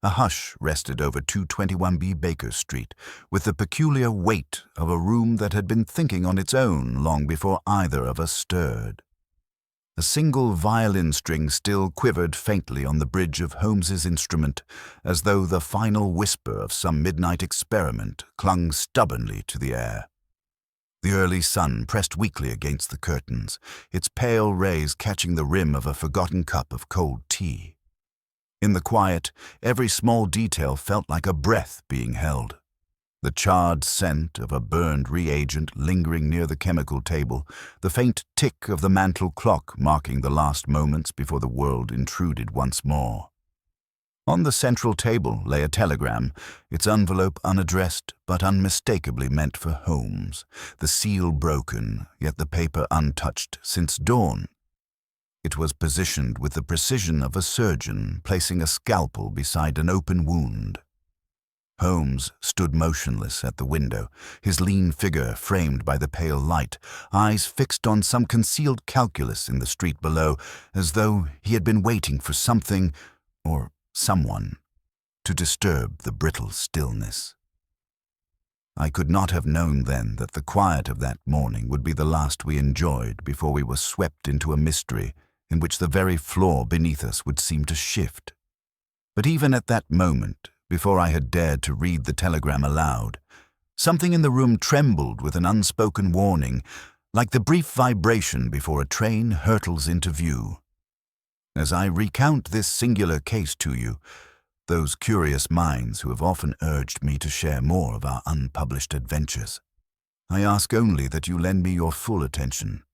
A hush rested over 221B Baker Street, with the peculiar weight of a room that had been thinking on its own long before either of us stirred. A single violin string still quivered faintly on the bridge of Holmes's instrument, as though the final whisper of some midnight experiment clung stubbornly to the air. The early sun pressed weakly against the curtains, its pale rays catching the rim of a forgotten cup of cold tea. In the quiet, every small detail felt like a breath being held. The charred scent of a burned reagent lingering near the chemical table, the faint tick of the mantel clock marking the last moments before the world intruded once more. On the central table lay a telegram, its envelope unaddressed but unmistakably meant for Holmes, the seal broken, yet the paper untouched since dawn. It was positioned with the precision of a surgeon placing a scalpel beside an open wound. Holmes stood motionless at the window, his lean figure framed by the pale light, eyes fixed on some concealed calculus in the street below, as though he had been waiting for something, or someone, to disturb the brittle stillness. I could not have known then that the quiet of that morning would be the last we enjoyed before we were swept into a mystery in which the very floor beneath us would seem to shift. But even at that moment, before I had dared to read the telegram aloud, something in the room trembled with an unspoken warning, like the brief vibration before a train hurtles into view. As I recount this singular case to you, those curious minds who have often urged me to share more of our unpublished adventures, I ask only that you lend me your full attention.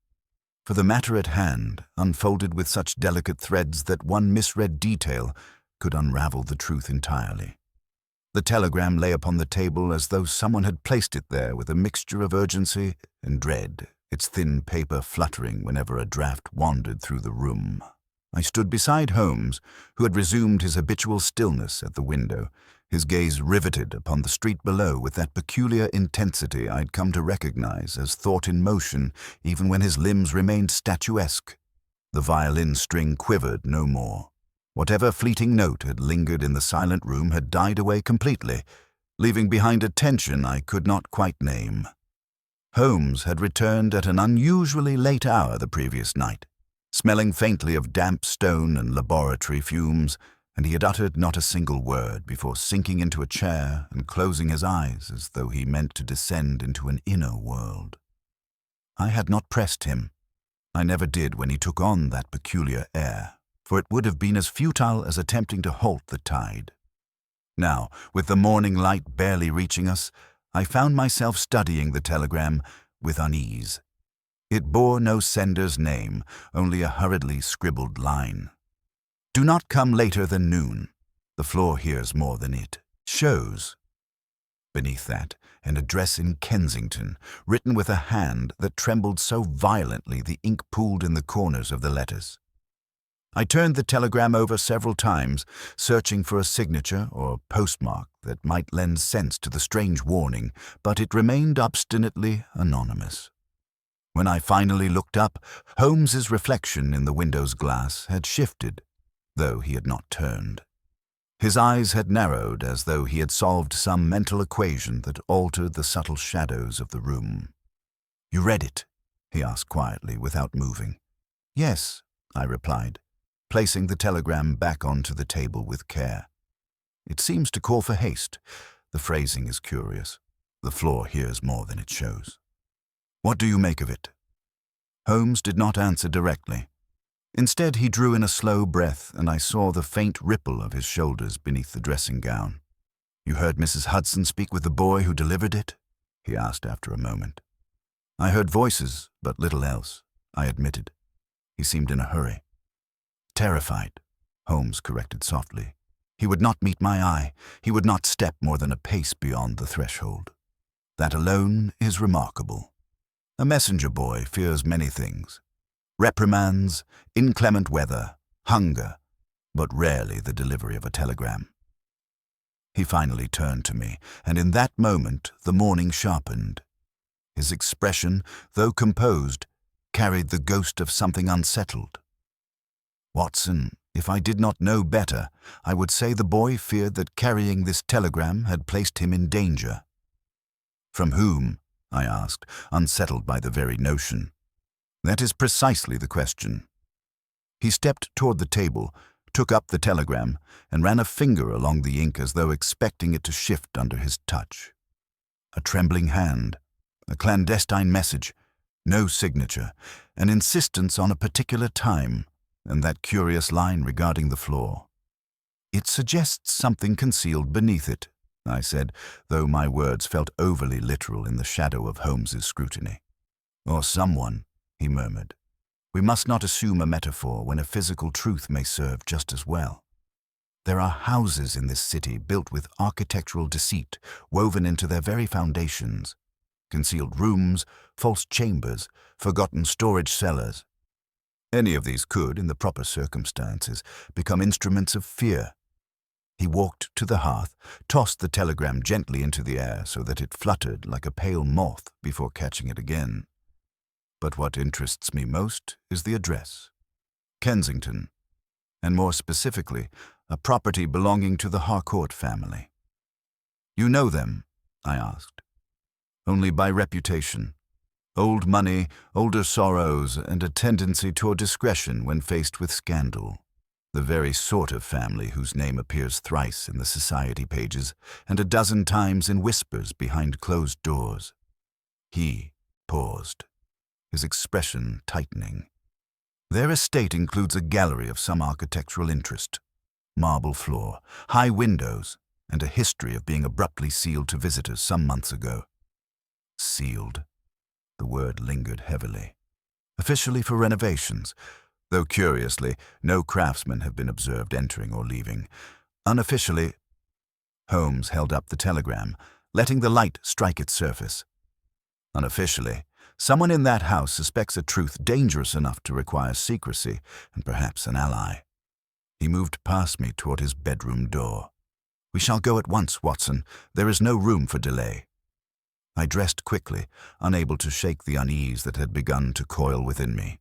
For the matter at hand unfolded with such delicate threads that one misread detail could unravel the truth entirely. The telegram lay upon the table as though someone had placed it there with a mixture of urgency and dread, its thin paper fluttering whenever a draught wandered through the room. I stood beside Holmes, who had resumed his habitual stillness at the window, his gaze riveted upon the street below with that peculiar intensity I'd come to recognize as thought in motion even when his limbs remained statuesque. The violin string quivered no more. Whatever fleeting note had lingered in the silent room had died away completely, leaving behind a tension I could not quite name. Holmes had returned at an unusually late hour the previous night, smelling faintly of damp stone and laboratory fumes, and he had uttered not a single word before sinking into a chair and closing his eyes as though he meant to descend into an inner world. I had not pressed him. I never did when he took on that peculiar air, for it would have been as futile as attempting to halt the tide. Now, with the morning light barely reaching us, I found myself studying the telegram with unease. It bore no sender's name, only a hurriedly scribbled line. "Do not come later than noon. The floor hears more than it shows." Beneath that, an address in Kensington, written with a hand that trembled so violently the ink pooled in the corners of the letters. I turned the telegram over several times, searching for a signature or postmark that might lend sense to the strange warning, but it remained obstinately anonymous. When I finally looked up, Holmes's reflection in the window's glass had shifted, though he had not turned. His eyes had narrowed as though he had solved some mental equation that altered the subtle shadows of the room. "You read it?" he asked quietly, without moving. "Yes," I replied, placing the telegram back onto the table with care. "It seems to call for haste. The phrasing is curious. The floor hears more than it shows. What do you make of it?" Holmes did not answer directly. Instead, he drew in a slow breath, and I saw the faint ripple of his shoulders beneath the dressing gown. "You heard Mrs. Hudson speak with the boy who delivered it?" he asked after a moment. "I heard voices, but little else," I admitted. He seemed in a hurry. "Terrified," Holmes corrected softly. "He would not meet my eye. He would not step more than a pace beyond the threshold. That alone is remarkable. A messenger boy fears many things. Reprimands, inclement weather, hunger, but rarely the delivery of a telegram." He finally turned to me, and in that moment the morning sharpened. His expression, though composed, carried the ghost of something unsettled. "Watson, If I did not know better, I would say the boy feared that carrying this telegram had placed him in danger. From whom? I asked, unsettled by the very notion. That is precisely the question. He stepped toward the table, took up the telegram, and ran a finger along the ink as though expecting it to shift under his touch. A trembling hand, a clandestine message, no signature, an insistence on a particular time, and that curious line regarding the floor. It suggests something concealed beneath it, I said, though my words felt overly literal in the shadow of Holmes's scrutiny. Or someone, he murmured. We must not assume a metaphor when a physical truth may serve just as well. There are houses in this city built with architectural deceit woven into their very foundations. Concealed rooms, false chambers, forgotten storage cellars. Any of these could, in the proper circumstances, become instruments of fear. He walked to the hearth, tossed the telegram gently into the air so that it fluttered like a pale moth before catching it again. But what interests me most is the address. Kensington, and more specifically, a property belonging to the Harcourt family. You know them? I asked. Only by reputation. Old money, older sorrows, and a tendency toward discretion when faced with scandal. The very sort of family whose name appears thrice in the society pages and a dozen times in whispers behind closed doors. He paused, his expression tightening. Their estate includes a gallery of some architectural interest, marble floor, high windows, and a history of being abruptly sealed to visitors some months ago. Sealed. The word lingered heavily. Officially for renovations, though curiously, no craftsmen have been observed entering or leaving. Unofficially, Holmes held up the telegram, letting the light strike its surface. Unofficially, someone in that house suspects a truth dangerous enough to require secrecy and perhaps an ally. He moved past me toward his bedroom door. We shall go at once, Watson. There is no room for delay. I dressed quickly, unable to shake the unease that had begun to coil within me.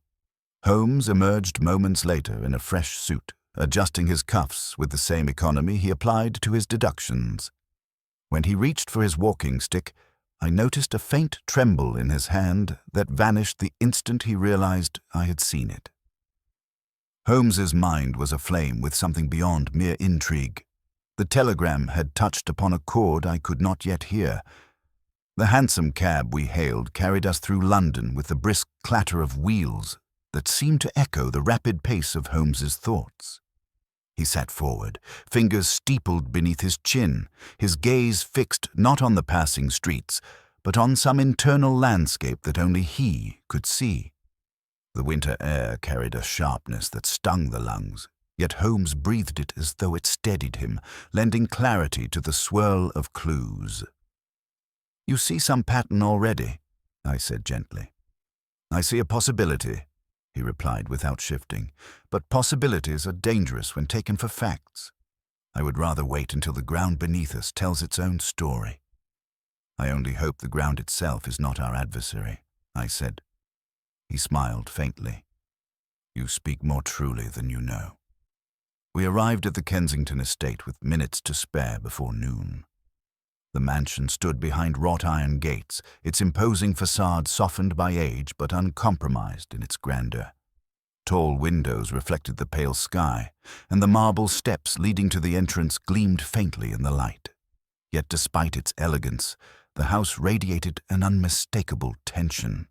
Holmes emerged moments later in a fresh suit, adjusting his cuffs with the same economy he applied to his deductions. When he reached for his walking stick, I noticed a faint tremble in his hand that vanished the instant he realized I had seen it. Holmes's mind was aflame with something beyond mere intrigue. The telegram had touched upon a chord I could not yet hear. The hansom cab we hailed carried us through London with the brisk clatter of wheels that seemed to echo the rapid pace of Holmes's thoughts. He sat forward, fingers steepled beneath his chin, his gaze fixed not on the passing streets, but on some internal landscape that only he could see. The winter air carried a sharpness that stung the lungs, yet Holmes breathed it as though it steadied him, lending clarity to the swirl of clues. You see some pattern already, I said gently. I see a possibility, he replied without shifting, but possibilities are dangerous when taken for facts. I would rather wait until the ground beneath us tells its own story. I only hope the ground itself is not our adversary, I said. He smiled faintly. You speak more truly than you know. We arrived at the Kensington estate with minutes to spare before noon. The mansion stood behind wrought-iron gates, its imposing facade softened by age but uncompromised in its grandeur. Tall windows reflected the pale sky, and the marble steps leading to the entrance gleamed faintly in the light. Yet despite its elegance, the house radiated an unmistakable tension.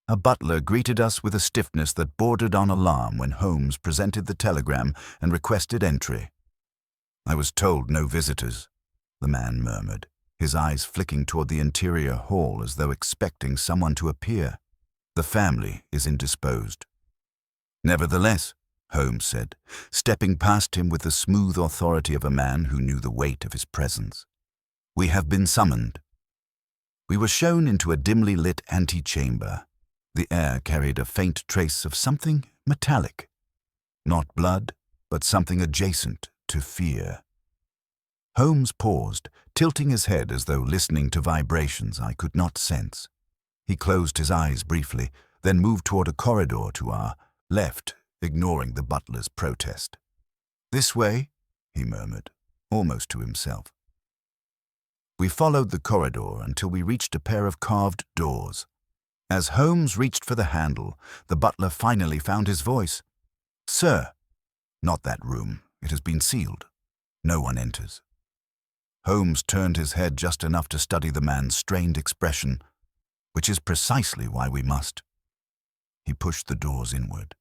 A butler greeted us with a stiffness that bordered on alarm when Holmes presented the telegram and requested entry. I was told no visitors, the man murmured, his eyes flicking toward the interior hall as though expecting someone to appear. The family is indisposed. Nevertheless, Holmes said, stepping past him with the smooth authority of a man who knew the weight of his presence. We have been summoned. We were shown into a dimly lit antechamber. The air carried a faint trace of something metallic. Not blood, but something adjacent to fear. Holmes paused, tilting his head as though listening to vibrations I could not sense. He closed his eyes briefly, then moved toward a corridor to our left, ignoring the butler's protest. "This way," he murmured, almost to himself. We followed the corridor until we reached a pair of carved doors. As Holmes reached for the handle, the butler finally found his voice. "Sir." "Not that room. It has been sealed. No one enters." Holmes turned his head just enough to study the man's strained expression, which is precisely why we must. He pushed the doors inward.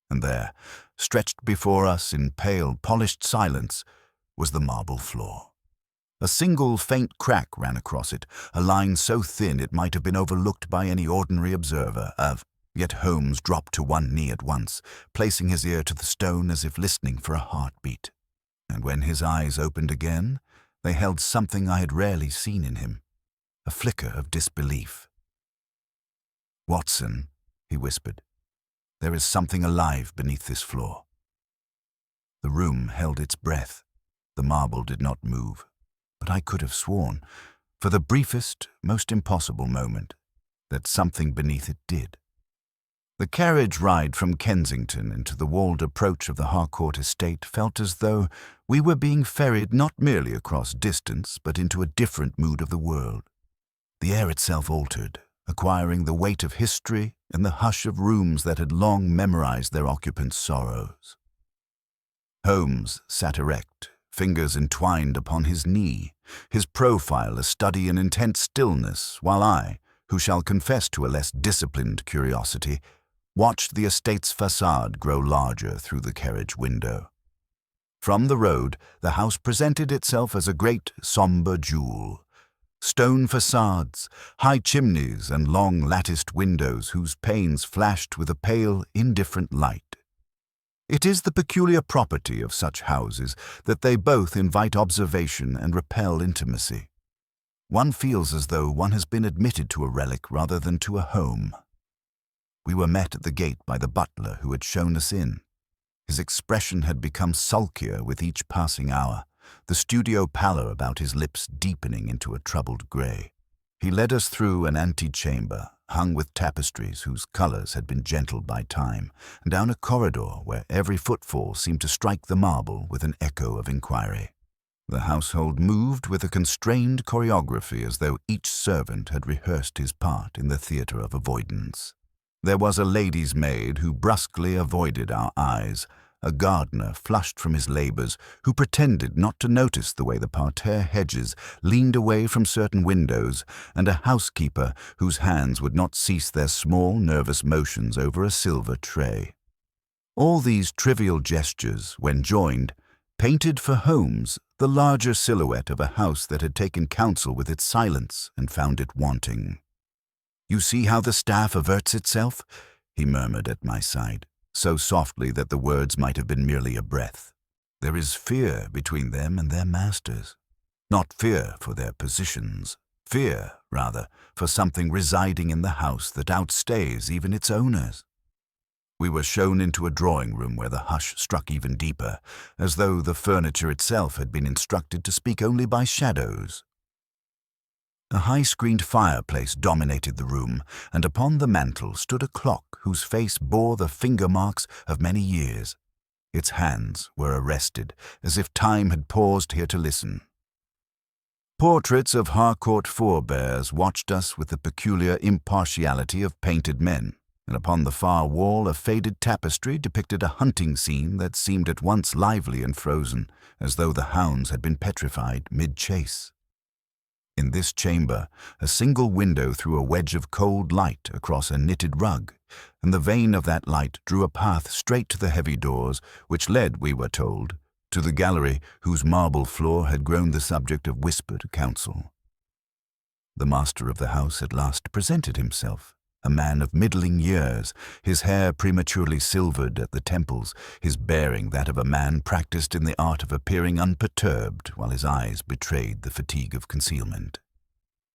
And there, stretched before us in pale, polished silence, was the marble floor. A single faint crack ran across it, a line so thin it might have been overlooked by any ordinary observer. Yet Holmes dropped to one knee at once, placing his ear to the stone as if listening for a heartbeat. And when his eyes opened again, they held something I had rarely seen in him, a flicker of disbelief. "Watson," he whispered, "there is something alive beneath this floor." The room held its breath. The marble did not move. But I could have sworn, for the briefest, most impossible moment, that something beneath it did. The carriage ride from Kensington into the walled approach of the Harcourt estate felt as though we were being ferried not merely across distance, but into a different mood of the world. The air itself altered, acquiring the weight of history and the hush of rooms that had long memorized their occupants' sorrows. Holmes sat erect, fingers entwined upon his knee, his profile a study in intense stillness, while I, who shall confess to a less disciplined curiosity, watched the estate's facade grow larger through the carriage window. From the road, the house presented itself as a great, sombre jewel. Stone facades, high chimneys, and long latticed windows whose panes flashed with a pale, indifferent light. It is the peculiar property of such houses that they both invite observation and repel intimacy. One feels as though one has been admitted to a relic rather than to a home. We were met at the gate by the butler who had shown us in. His expression had become sulkier with each passing hour, the studio pallor about his lips deepening into a troubled grey. He led us through an antechamber, hung with tapestries whose colours had been gentled by time, and down a corridor where every footfall seemed to strike the marble with an echo of inquiry. The household moved with a constrained choreography as though each servant had rehearsed his part in the theatre of avoidance. There was a lady's maid who brusquely avoided our eyes, a gardener flushed from his labours who pretended not to notice the way the parterre hedges leaned away from certain windows, and a housekeeper whose hands would not cease their small, nervous motions over a silver tray. All these trivial gestures, when joined, painted for Holmes the larger silhouette of a house that had taken counsel with its silence and found it wanting. "You see how the staff averts itself?" he murmured at my side, so softly that the words might have been merely a breath. "There is fear between them and their masters. Not fear for their positions, fear, rather, for something residing in the house that outstays even its owners." We were shown into a drawing-room where the hush struck even deeper, as though the furniture itself had been instructed to speak only by shadows. A high-screened fireplace dominated the room, and upon the mantel stood a clock whose face bore the finger marks of many years. Its hands were arrested, as if time had paused here to listen. Portraits of Harcourt forebears watched us with the peculiar impartiality of painted men, and upon the far wall a faded tapestry depicted a hunting scene that seemed at once lively and frozen, as though the hounds had been petrified mid-chase. In this chamber, a single window threw a wedge of cold light across a knitted rug, and the vein of that light drew a path straight to the heavy doors, which led, we were told, to the gallery whose marble floor had grown the subject of whispered counsel. The master of the house at last presented himself, a man of middling years, his hair prematurely silvered at the temples, his bearing that of a man practiced in the art of appearing unperturbed while his eyes betrayed the fatigue of concealment.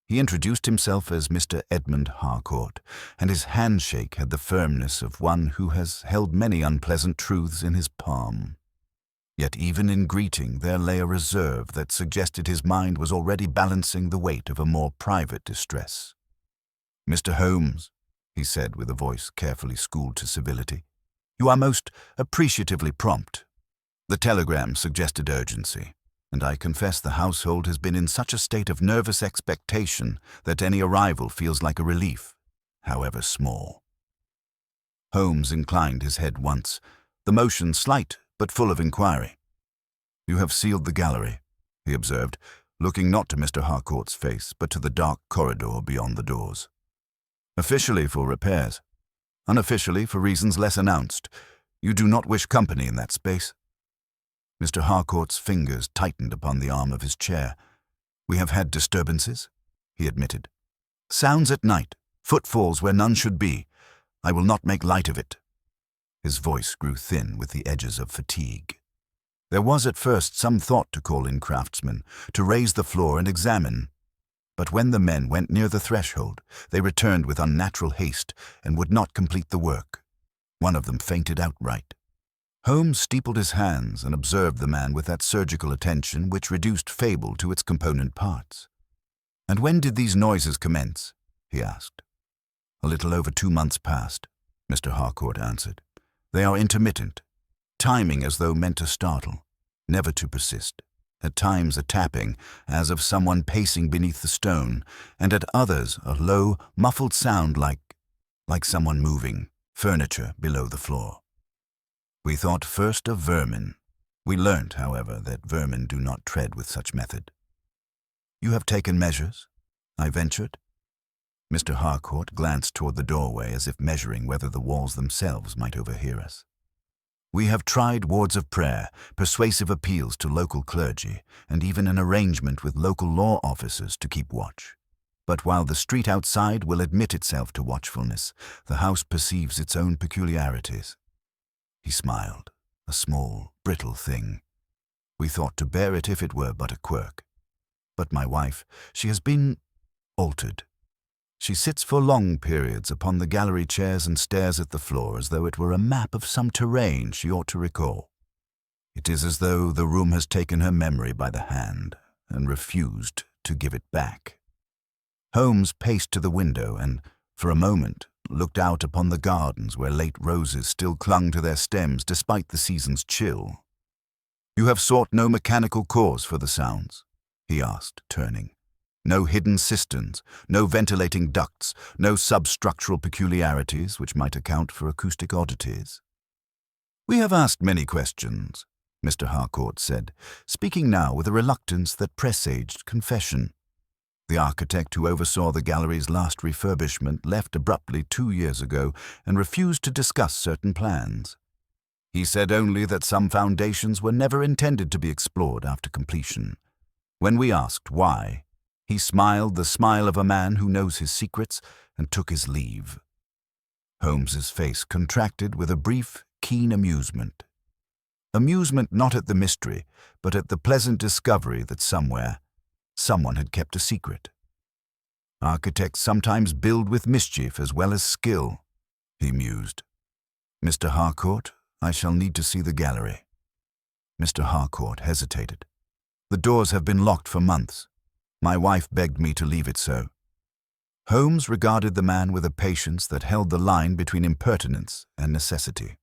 He introduced himself as Mr. Edmund Harcourt, and his handshake had the firmness of one who has held many unpleasant truths in his palm. Yet even in greeting there lay a reserve that suggested his mind was already balancing the weight of a more private distress. "Mr. Holmes," he said with a voice carefully schooled to civility, "you are most appreciatively prompt. The telegram suggested urgency, and I confess the household has been in such a state of nervous expectation that any arrival feels like a relief, however small. Holmes inclined his head once, the motion slight but full of inquiry. "You have sealed the gallery," he observed, looking not to Mr. Harcourt's face, but to the dark corridor beyond the doors. "Officially for repairs. Unofficially for reasons less announced. You do not wish company in that space." Mr. Harcourt's fingers tightened upon the arm of his chair. "We have had disturbances," he admitted. "Sounds at night, footfalls where none should be. I will not make light of it." His voice grew thin with the edges of fatigue. There was at first some thought to call in craftsmen, to raise the floor and examine. But when the men went near the threshold, they returned with unnatural haste and would not complete the work. One of them fainted outright. Holmes steepled his hands and observed the man with that surgical attention which reduced fable to its component parts. "And when did these noises commence?" he asked. "A little over 2 months past," Mr. Harcourt answered. "They are intermittent, timing as though meant to startle, never to persist. At times a tapping, as of someone pacing beneath the stone, and at others a low, muffled sound like someone moving furniture below the floor. We thought first of vermin. We learnt, however, that vermin do not tread with such method." "You have taken measures?" I ventured. Mr. Harcourt glanced toward the doorway as if measuring whether the walls themselves might overhear us. "We have tried wards of prayer, persuasive appeals to local clergy, and even an arrangement with local law officers to keep watch. But while the street outside will admit itself to watchfulness, the house perceives its own peculiarities." He smiled, a small, brittle thing. "We thought to bear it if it were but a quirk. But my wife, she has been altered. She sits for long periods upon the gallery chairs and stares at the floor as though it were a map of some terrain she ought to recall. It is as though the room has taken her memory by the hand and refused to give it back." Holmes paced to the window and, for a moment, looked out upon the gardens where late roses still clung to their stems despite the season's chill. "You have sought no mechanical cause for the sounds?" he asked, turning. "No hidden cisterns, no ventilating ducts, no substructural peculiarities which might account for acoustic oddities?" "We have asked many questions," Mr. Harcourt said, speaking now with a reluctance that presaged confession. "The architect who oversaw the gallery's last refurbishment left abruptly 2 years ago and refused to discuss certain plans. He said only that some foundations were never intended to be explored after completion. When we asked why, he smiled the smile of a man who knows his secrets and took his leave." Holmes's face contracted with a brief, keen amusement. Amusement not at the mystery, but at the pleasant discovery that somewhere, someone had kept a secret. "Architects sometimes build with mischief as well as skill," he mused. "Mr. Harcourt, I shall need to see the gallery." Mr. Harcourt hesitated. "The doors have been locked for months. My wife begged me to leave it so." Holmes regarded the man with a patience that held the line between impertinence and necessity.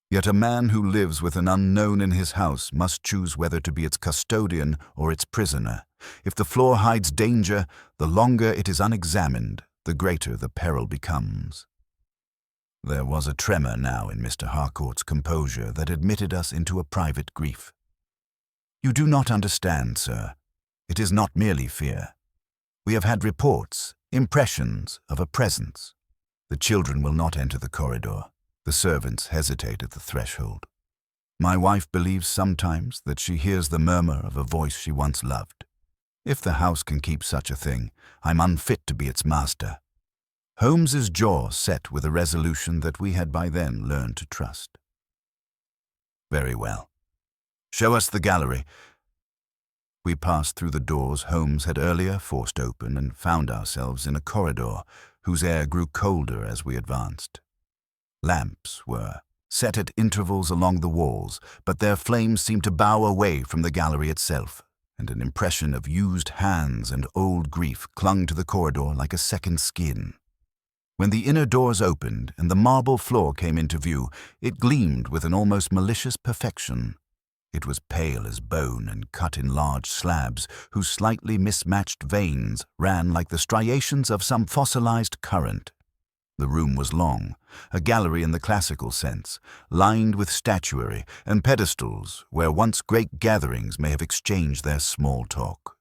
Yet a man who lives with an unknown in his house must choose whether to be its custodian or its prisoner. If the floor hides danger, the longer it is unexamined, the greater the peril becomes. There was a tremor now in Mr. Harcourt's composure that admitted us into a private grief. "You do not understand, sir. It is not merely fear. We have had reports, impressions of a presence. The children will not enter the corridor. The servants hesitate at the threshold. My wife believes sometimes that she hears the murmur of a voice she once loved. If the house can keep such a thing, I'm unfit to be its master." Holmes's jaw set with a resolution that we had by then learned to trust. "Very well. Show us the gallery." We passed through the doors Holmes had earlier forced open and found ourselves in a corridor whose air grew colder as we advanced. Lamps were set at intervals along the walls, but their flames seemed to bow away from the gallery itself, and an impression of used hands and old grief clung to the corridor like a second skin. When the inner doors opened and the marble floor came into view, it gleamed with an almost malicious perfection. It was pale as bone and cut in large slabs, whose slightly mismatched veins ran like the striations of some fossilized current. The room was long, a gallery in the classical sense, lined with statuary and pedestals where once great gatherings may have exchanged their small talk.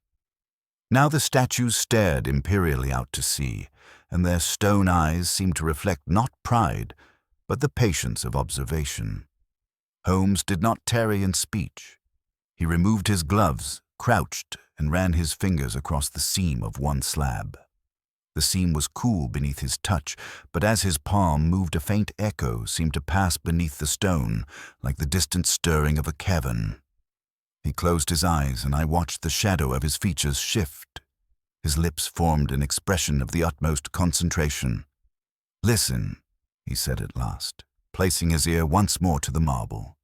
Now the statues stared imperially out to sea, and their stone eyes seemed to reflect not pride, but the patience of observation. Holmes did not tarry in speech. He removed his gloves, crouched, and ran his fingers across the seam of one slab. The seam was cool beneath his touch, but as his palm moved, a faint echo seemed to pass beneath the stone, like the distant stirring of a cavern. He closed his eyes, and I watched the shadow of his features shift. His lips formed an expression of the utmost concentration. "Listen," he said at last, placing his ear once more to the marble.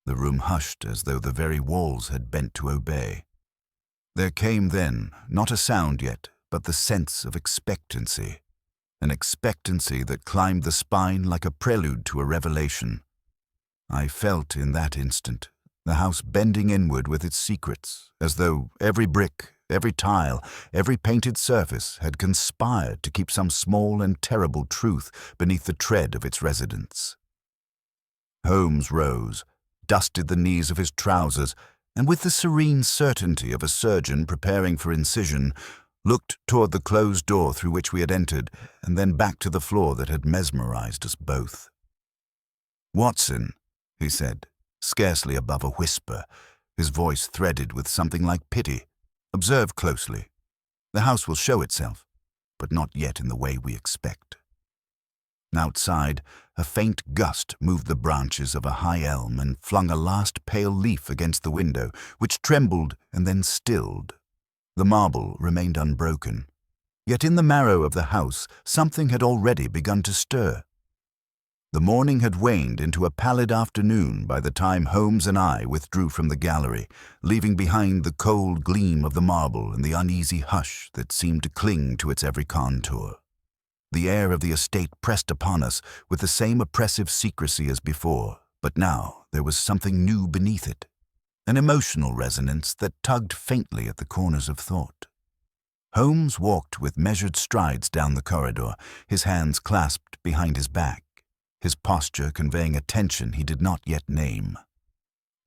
The room hushed as though the very walls had bent to obey. There came then, not a sound yet, but the sense of expectancy, an expectancy that climbed the spine like a prelude to a revelation. I felt in that instant the house bending inward with its secrets, as though every brick, every tile, every painted surface had conspired to keep some small and terrible truth beneath the tread of its residents. Holmes rose, dusted the knees of his trousers, and with the serene certainty of a surgeon preparing for incision, looked toward the closed door through which we had entered, and then back to the floor that had mesmerized us both. "Watson," he said, scarcely above a whisper, his voice threaded with something like pity, "observe closely. The house will show itself, but not yet in the way we expect." Outside, a faint gust moved the branches of a high elm and flung a last pale leaf against the window, which trembled and then stilled. The marble remained unbroken. Yet in the marrow of the house something had already begun to stir. The morning had waned into a pallid afternoon by the time Holmes and I withdrew from the gallery, leaving behind the cold gleam of the marble and the uneasy hush that seemed to cling to its every contour. The air of the estate pressed upon us with the same oppressive secrecy as before, but now there was something new beneath it, an emotional resonance that tugged faintly at the corners of thought. Holmes walked with measured strides down the corridor, his hands clasped behind his back, his posture conveying a tension he did not yet name.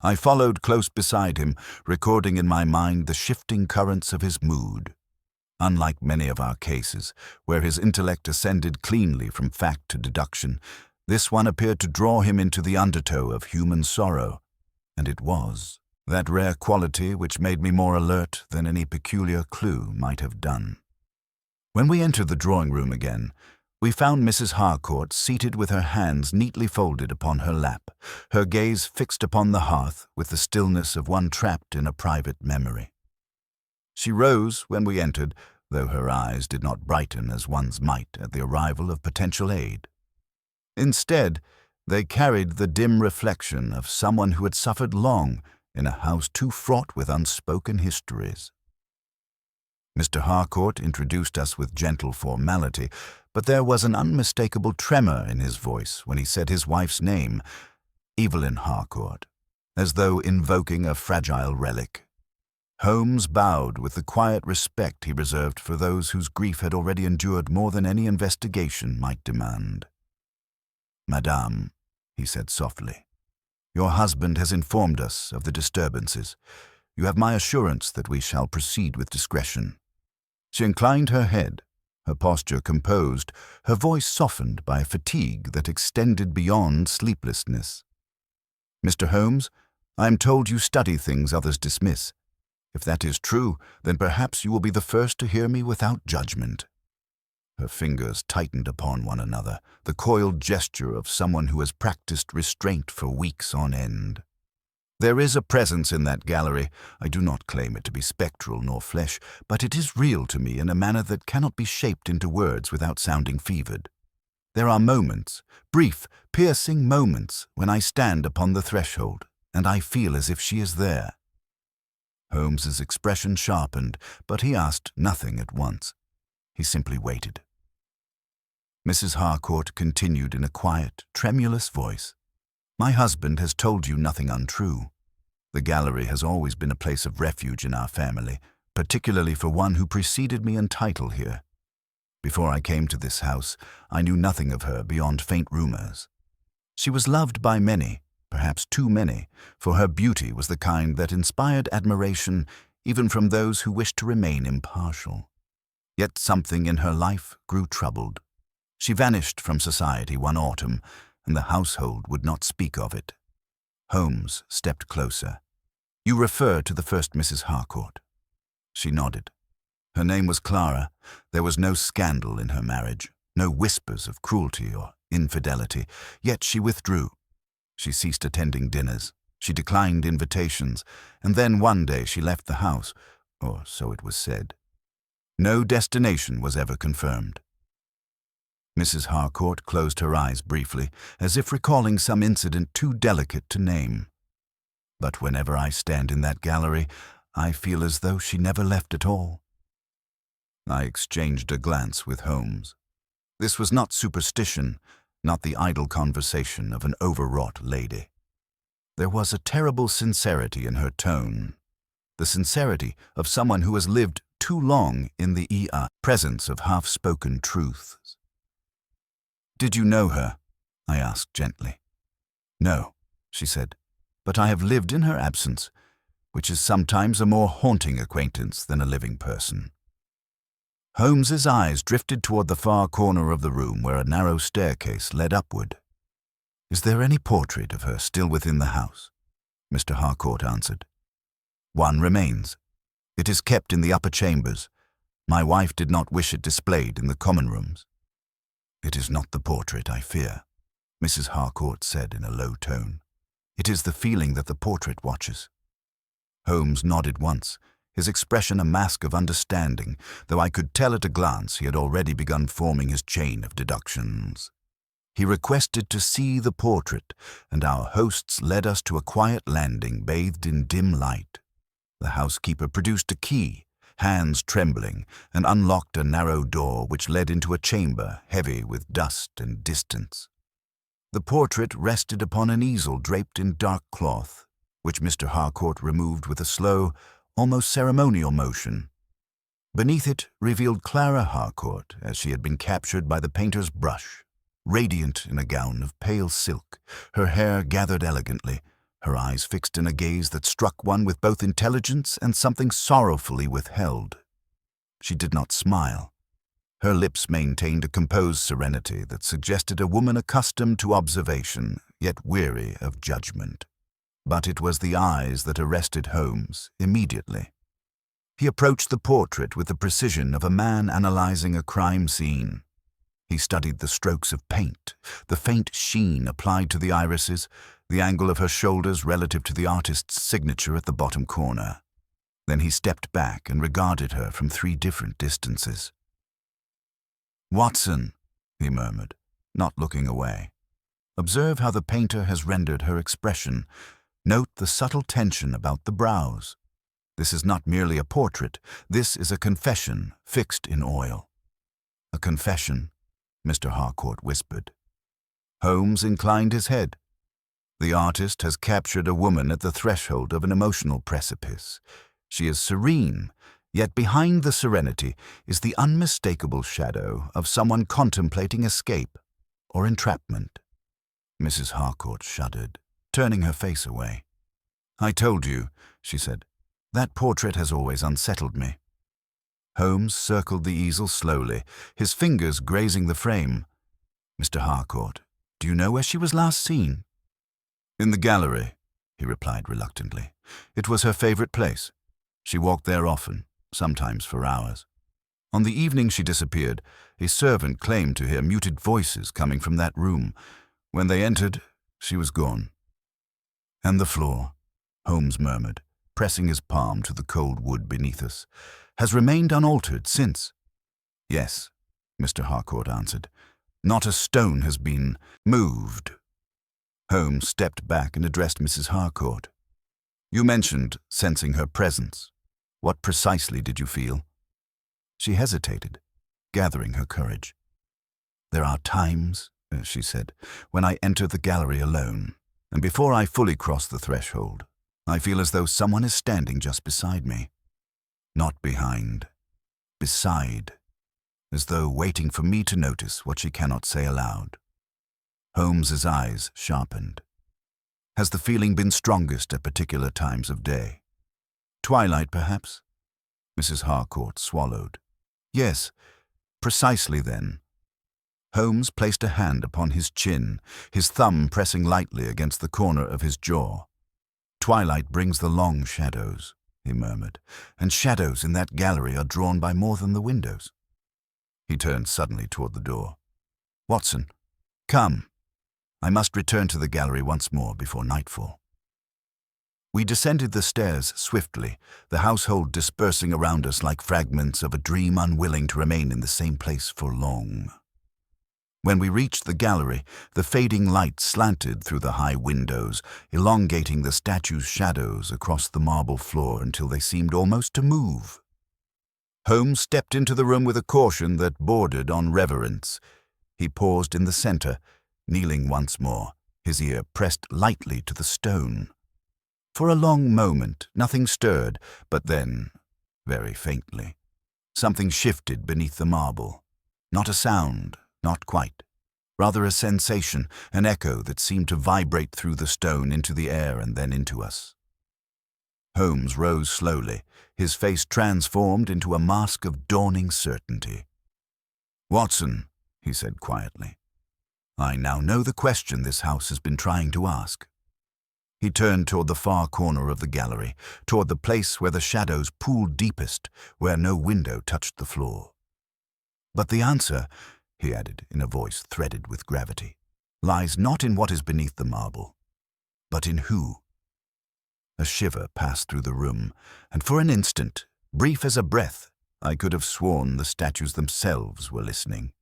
I followed close beside him, recording in my mind the shifting currents of his mood. Unlike many of our cases, where his intellect ascended cleanly from fact to deduction, this one appeared to draw him into the undertow of human sorrow, and it was that rare quality which made me more alert than any peculiar clue might have done. When we entered the drawing-room again, we found Mrs. Harcourt seated with her hands neatly folded upon her lap, her gaze fixed upon the hearth with the stillness of one trapped in a private memory. She rose when we entered, though her eyes did not brighten as one's might at the arrival of potential aid. Instead, they carried the dim reflection of someone who had suffered long in a house too fraught with unspoken histories. Mr. Harcourt introduced us with gentle formality, but there was an unmistakable tremor in his voice when he said his wife's name, Evelyn Harcourt, as though invoking a fragile relic. Holmes bowed with the quiet respect he reserved for those whose grief had already endured more than any investigation might demand. "Madame," he said softly, "your husband has informed us of the disturbances. You have my assurance that we shall proceed with discretion." She inclined her head, her posture composed, her voice softened by a fatigue that extended beyond sleeplessness. "Mr. Holmes, I am told you study things others dismiss. If that is true, then perhaps you will be the first to hear me without judgment." Her fingers tightened upon one another, the coiled gesture of someone who has practiced restraint for weeks on end. There is a presence in that gallery. I do not claim it to be spectral nor flesh, but it is real to me in a manner that cannot be shaped into words without sounding fevered. There are moments, brief, piercing moments, when I stand upon the threshold, and I feel as if she is there. Holmes's expression sharpened, but he asked nothing at once. He simply waited. Mrs. Harcourt continued in a quiet, tremulous voice, "My husband has told you nothing untrue. The gallery has always been a place of refuge in our family, particularly for one who preceded me in title here. Before I came to this house, I knew nothing of her beyond faint rumors. She was loved by many, perhaps too many, for her beauty was the kind that inspired admiration even from those who wished to remain impartial. Yet something in her life grew troubled. She vanished from society one autumn, and the household would not speak of it. Holmes stepped closer. "You refer to the first Mrs. Harcourt." She nodded. Her name was Clara. There was no scandal in her marriage, no whispers of cruelty or infidelity, yet she withdrew. She ceased attending dinners, she declined invitations, and then one day she left the house, or so it was said. No destination was ever confirmed. Mrs. Harcourt closed her eyes briefly, as if recalling some incident too delicate to name. But whenever I stand in that gallery, I feel as though she never left at all. I exchanged a glance with Holmes. This was not superstition, not the idle conversation of an overwrought lady. There was a terrible sincerity in her tone, the sincerity of someone who has lived too long in the presence of half-spoken truths. "Did you know her?" I asked gently. "No," she said, "but I have lived in her absence, which is sometimes a more haunting acquaintance than a living person." Holmes's eyes drifted toward the far corner of the room where a narrow staircase led upward. "Is there any portrait of her still within the house?" Mr. Harcourt answered. "One remains. It is kept in the upper chambers. My wife did not wish it displayed in the common rooms." "It is not the portrait, I fear," Mrs. Harcourt said in a low tone. "It is the feeling that the portrait watches." Holmes nodded once, his expression a mask of understanding, though I could tell at a glance he had already begun forming his chain of deductions. He requested to see the portrait, and our hosts led us to a quiet landing bathed in dim light. The housekeeper produced a key, hands trembling, and unlocked a narrow door which led into a chamber heavy with dust and distance. The portrait rested upon an easel draped in dark cloth, which Mr. Harcourt removed with a slow, almost ceremonial motion. Beneath it revealed Clara Harcourt as she had been captured by the painter's brush, radiant in a gown of pale silk, her hair gathered elegantly, her eyes fixed in a gaze that struck one with both intelligence and something sorrowfully withheld. She did not smile. Her lips maintained a composed serenity that suggested a woman accustomed to observation, yet weary of judgment. But it was the eyes that arrested Holmes immediately. He approached the portrait with the precision of a man analyzing a crime scene. He studied the strokes of paint, the faint sheen applied to the irises, the angle of her shoulders relative to the artist's signature at the bottom corner. Then he stepped back and regarded her from 3 different distances. "Watson," he murmured, not looking away. "Observe how the painter has rendered her expression. Note the subtle tension about the brows. This is not merely a portrait. This is a confession fixed in oil." "A confession," Mr. Harcourt whispered. Holmes inclined his head. "The artist has captured a woman at the threshold of an emotional precipice. She is serene, yet behind the serenity is the unmistakable shadow of someone contemplating escape or entrapment." Mrs. Harcourt shuddered, turning her face away. "I told you," she said, "that portrait has always unsettled me." Holmes circled the easel slowly, his fingers grazing the frame. "Mr. Harcourt, do you know where she was last seen?" "In the gallery," he replied reluctantly. "It was her favorite place. She walked there often, sometimes for hours. On the evening she disappeared, a servant claimed to hear muted voices coming from that room. When they entered, she was gone." "And the floor," Holmes murmured, pressing his palm to the cold wood beneath us, "has remained unaltered since?" "Yes," Mr. Harcourt answered. "Not a stone has been moved." Holmes stepped back and addressed Mrs. Harcourt. "You mentioned sensing her presence. What precisely did you feel?" She hesitated, gathering her courage. "There are times," she said, "when I enter the gallery alone, and before I fully cross the threshold, I feel as though someone is standing just beside me. Not behind. Beside. As though waiting for me to notice what she cannot say aloud. Holmes's eyes sharpened. Has the feeling been strongest at particular times of day? Twilight, perhaps? Mrs. Harcourt swallowed. Yes, precisely then. Holmes placed a hand upon his chin, his thumb pressing lightly against the corner of his jaw. Twilight brings the long shadows, he murmured, and shadows in that gallery are drawn by more than the windows. He turned suddenly toward the door. Watson, come. I must return to the gallery once more before nightfall. We descended the stairs swiftly, the household dispersing around us like fragments of a dream unwilling to remain in the same place for long. When we reached the gallery, the fading light slanted through the high windows, elongating the statue's shadows across the marble floor until they seemed almost to move. Holmes stepped into the room with a caution that bordered on reverence. He paused in the center, kneeling once more, his ear pressed lightly to the stone. For a long moment, nothing stirred, but then, very faintly, something shifted beneath the marble. Not a sound, not quite. Rather a sensation, an echo that seemed to vibrate through the stone into the air and then into us. Holmes rose slowly, his face transformed into a mask of dawning certainty. Watson, he said quietly, I now know the question this house has been trying to ask. He turned toward the far corner of the gallery, toward the place where the shadows pooled deepest, where no window touched the floor. But the answer, he added in a voice threaded with gravity, lies not in what is beneath the marble, but in who. A shiver passed through the room, and for an instant, brief as a breath, I could have sworn the statues themselves were listening.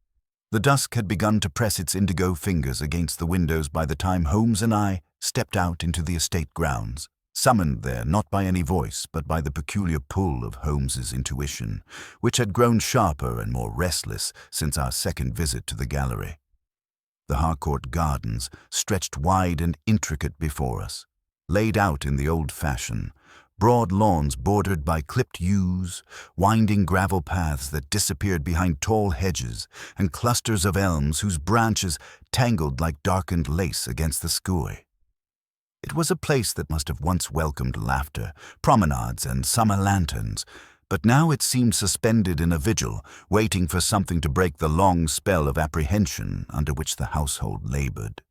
The dusk had begun to press its indigo fingers against the windows by the time Holmes and I stepped out into the estate grounds, summoned there not by any voice but by the peculiar pull of Holmes's intuition, which had grown sharper and more restless since our second visit to the gallery. The Harcourt gardens stretched wide and intricate before us, laid out in the old fashion, broad lawns bordered by clipped yews, winding gravel paths that disappeared behind tall hedges, and clusters of elms whose branches tangled like darkened lace against the sky. It was a place that must have once welcomed laughter, promenades, and summer lanterns, but now it seemed suspended in a vigil, waiting for something to break the long spell of apprehension under which the household labored.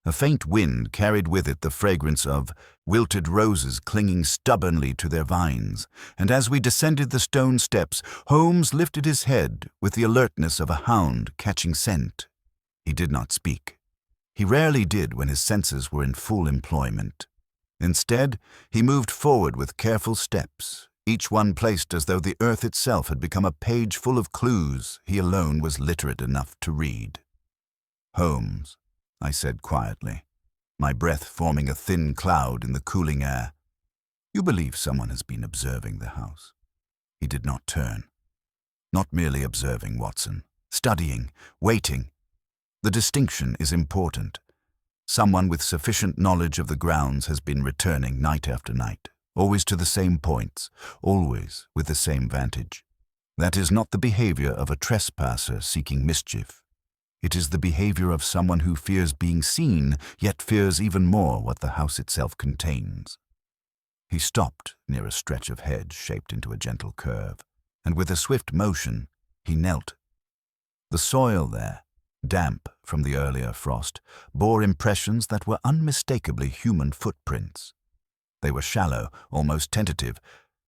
A faint wind carried with it the fragrance of wilted roses clinging stubbornly to their vines, and as we descended the stone steps, Holmes lifted his head with the alertness of a hound catching scent. He did not speak. He rarely did when his senses were in full employment. Instead, he moved forward with careful steps, each one placed as though the earth itself had become a page full of clues he alone was literate enough to read. Holmes, I said quietly, my breath forming a thin cloud in the cooling air. You believe someone has been observing the house? He did not turn. Not merely observing, Watson. Studying, waiting. The distinction is important. Someone with sufficient knowledge of the grounds has been returning night after night, always to the same points, always with the same vantage. That is not the behavior of a trespasser seeking mischief. It is the behavior of someone who fears being seen, yet fears even more what the house itself contains. He stopped near a stretch of hedge shaped into a gentle curve, and with a swift motion, he knelt. The soil there, damp from the earlier frost, bore impressions that were unmistakably human footprints. They were shallow, almost tentative,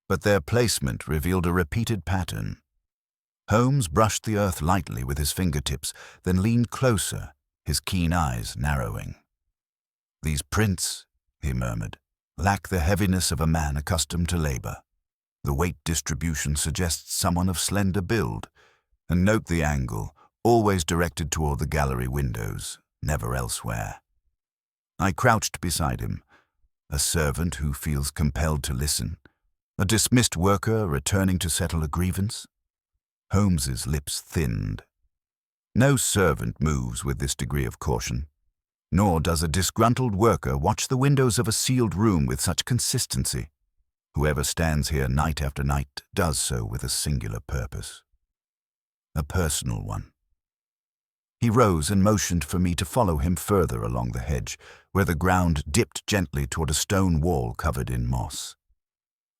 but their placement revealed a repeated pattern. Holmes brushed the earth lightly with his fingertips, then leaned closer, his keen eyes narrowing. These prints, he murmured, lack the heaviness of a man accustomed to labor. The weight distribution suggests someone of slender build, and note the angle, always directed toward the gallery windows, never elsewhere. I crouched beside him, a servant who feels compelled to listen, a dismissed worker returning to settle a grievance. Holmes's lips thinned. No servant moves with this degree of caution. Nor does a disgruntled worker watch the windows of a sealed room with such consistency. Whoever stands here night after night does so with a singular purpose. A personal one. He rose and motioned for me to follow him further along the hedge, where the ground dipped gently toward a stone wall covered in moss.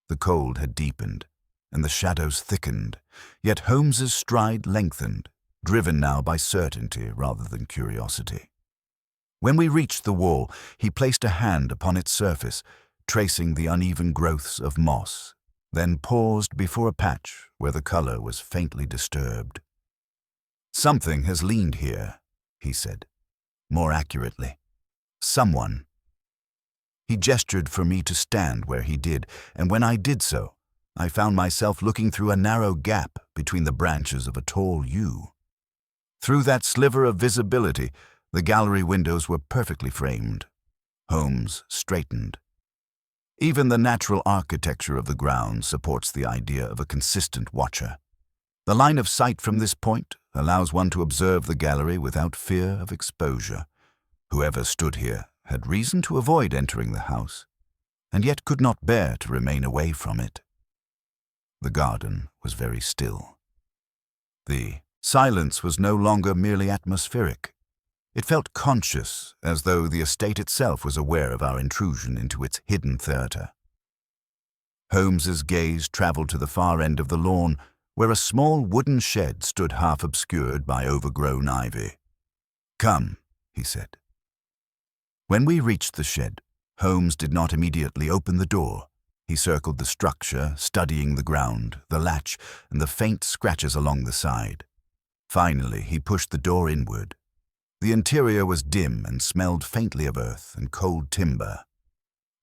The cold had deepened, and the shadows thickened, yet Holmes's stride lengthened, driven now by certainty rather than curiosity. When we reached the wall, he placed a hand upon its surface, tracing the uneven growths of moss, then paused before a patch where the color was faintly disturbed. "Something has leaned here," he said. More accurately, someone. He gestured for me to stand where he did, and when I did so, I found myself looking through a narrow gap between the branches of a tall yew. Through that sliver of visibility, the gallery windows were perfectly framed. Holmes straightened. Even the natural architecture of the ground supports the idea of a consistent watcher. The line of sight from this point allows one to observe the gallery without fear of exposure. Whoever stood here had reason to avoid entering the house, and yet could not bear to remain away from it. The garden was very still. The silence was no longer merely atmospheric. It felt conscious, as though the estate itself was aware of our intrusion into its hidden theatre. Holmes's gaze traveled to the far end of the lawn, where a small wooden shed stood half obscured by overgrown ivy. "Come," he said. When we reached the shed, Holmes did not immediately open the door. He circled the structure, studying the ground, the latch, and the faint scratches along the side. Finally, he pushed the door inward. The interior was dim and smelled faintly of earth and cold timber.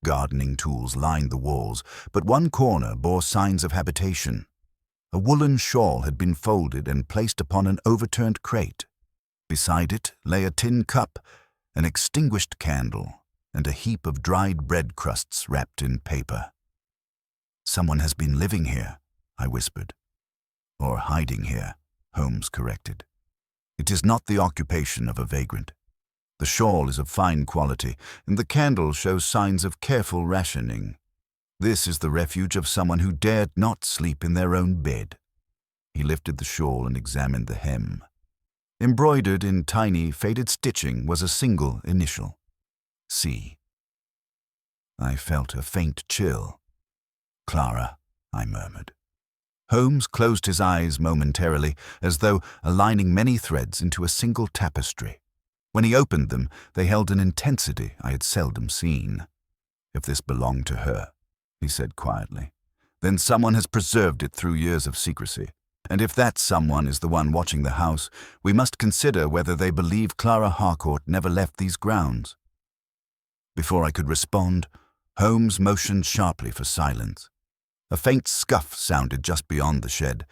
Gardening tools lined the walls, but one corner bore signs of habitation. A woolen shawl had been folded and placed upon an overturned crate. Beside it lay a tin cup, an extinguished candle, and a heap of dried bread crusts wrapped in paper. "Someone has been living here," I whispered. "Or hiding here," Holmes corrected. "It is not the occupation of a vagrant. The shawl is of fine quality, and the candle shows signs of careful rationing. This is the refuge of someone who dared not sleep in their own bed." He lifted the shawl and examined the hem. Embroidered in tiny, faded stitching was a single initial, C. I felt a faint chill. "Clara," I murmured. Holmes closed his eyes momentarily, as though aligning many threads into a single tapestry. When he opened them, they held an intensity I had seldom seen. "If this belonged to her," he said quietly, "then someone has preserved it through years of secrecy. And if that someone is the one watching the house, we must consider whether they believe Clara Harcourt never left these grounds." Before I could respond, Holmes motioned sharply for silence. A faint scuff sounded just beyond the shed,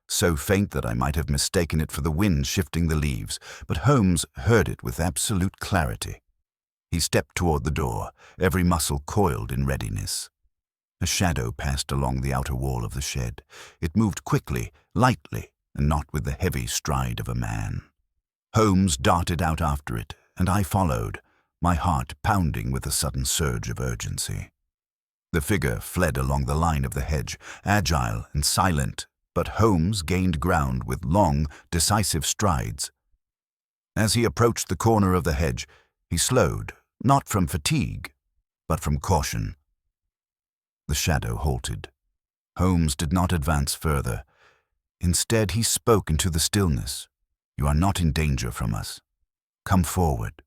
so faint that I might have mistaken it for the wind shifting the leaves, but Holmes heard it with absolute clarity. He stepped toward the door, every muscle coiled in readiness. A shadow passed along the outer wall of the shed. It moved quickly, lightly, and not with the heavy stride of a man. Holmes darted out after it, and I followed, my heart pounding with a sudden surge of urgency. The figure fled along the line of the hedge, agile and silent, but Holmes gained ground with long, decisive strides. As he approached the corner of the hedge, he slowed, not from fatigue, but from caution. The shadow halted. Holmes did not advance further. Instead, he spoke into the stillness. "You are not in danger from us. Come forward."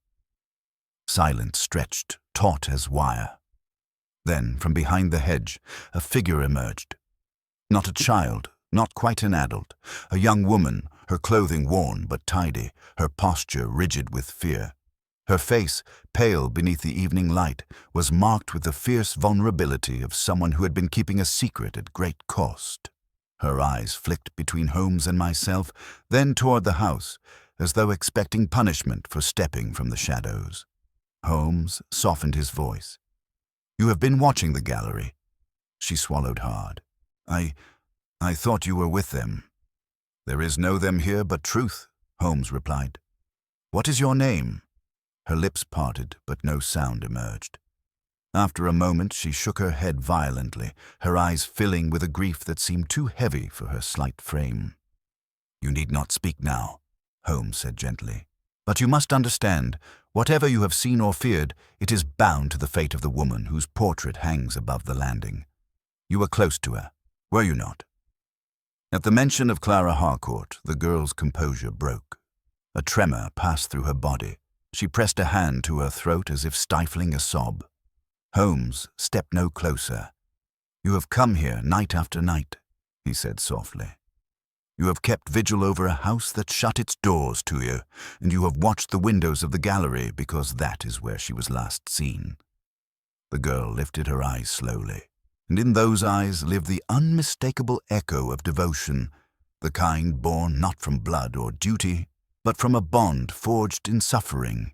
Silence stretched, taut as wire. Then, from behind the hedge, a figure emerged. Not a child, not quite an adult. A young woman, her clothing worn but tidy, her posture rigid with fear. Her face, pale beneath the evening light, was marked with the fierce vulnerability of someone who had been keeping a secret at great cost. Her eyes flicked between Holmes and myself, then toward the house, as though expecting punishment for stepping from the shadows. Holmes softened his voice. "You have been watching the gallery." She swallowed hard. I thought you were with them." "There is no them here but truth," Holmes replied. "What is your name?" Her lips parted, but no sound emerged. After a moment, she shook her head violently, her eyes filling with a grief that seemed too heavy for her slight frame. "You need not speak now," Holmes said gently. "But you must understand, whatever you have seen or feared, it is bound to the fate of the woman whose portrait hangs above the landing. You were close to her, were you not?" At the mention of Clara Harcourt, the girl's composure broke. A tremor passed through her body. She pressed a hand to her throat as if stifling a sob. Holmes stepped no closer. "You have come here night after night," he said softly. "You have kept vigil over a house that shut its doors to you, and you have watched the windows of the gallery because that is where she was last seen." The girl lifted her eyes slowly, and in those eyes lived the unmistakable echo of devotion, the kind born not from blood or duty, but from a bond forged in suffering.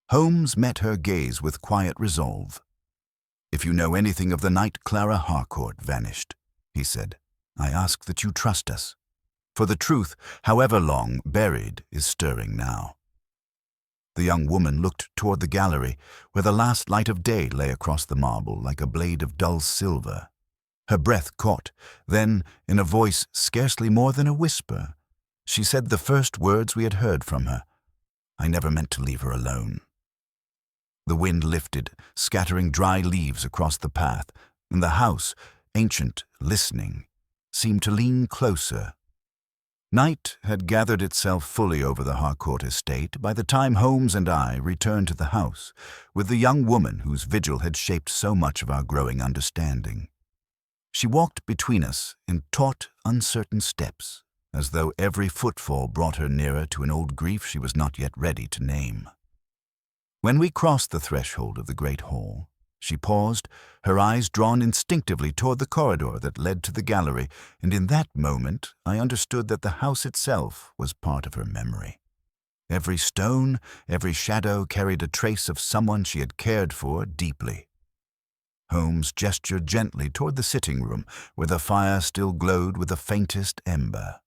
Holmes met her gaze with quiet resolve. "If you know anything of the night Clara Harcourt vanished," he said, "I ask that you trust us. For the truth, however long buried, is stirring now." The young woman looked toward the gallery, where the last light of day lay across the marble like a blade of dull silver. Her breath caught. Then, in a voice scarcely more than a whisper, she said the first words we had heard from her. "I never meant to leave her alone." The wind lifted, scattering dry leaves across the path, and the house, ancient, listening, seemed to lean closer. Night had gathered itself fully over the Harcourt estate by the time Holmes and I returned to the house, with the young woman whose vigil had shaped so much of our growing understanding. She walked between us in taut, uncertain steps, as though every footfall brought her nearer to an old grief she was not yet ready to name. When we crossed the threshold of the great hall, she paused, her eyes drawn instinctively toward the corridor that led to the gallery, and in that moment I understood that the house itself was part of her memory. Every stone, every shadow carried a trace of someone she had cared for deeply. Holmes gestured gently toward the sitting room, where the fire still glowed with the faintest ember.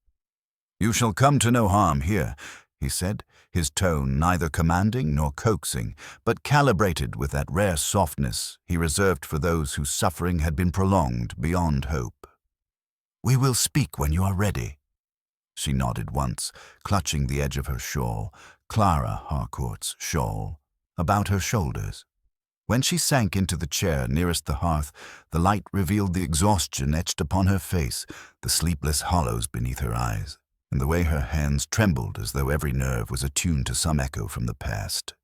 "You shall come to no harm here," he said, his tone neither commanding nor coaxing, but calibrated with that rare softness he reserved for those whose suffering had been prolonged beyond hope. "We will speak when you are ready." She nodded once, clutching the edge of her shawl, Clara Harcourt's shawl, about her shoulders. When she sank into the chair nearest the hearth, the light revealed the exhaustion etched upon her face, the sleepless hollows beneath her eyes, and the way her hands trembled as though every nerve was attuned to some echo from the past.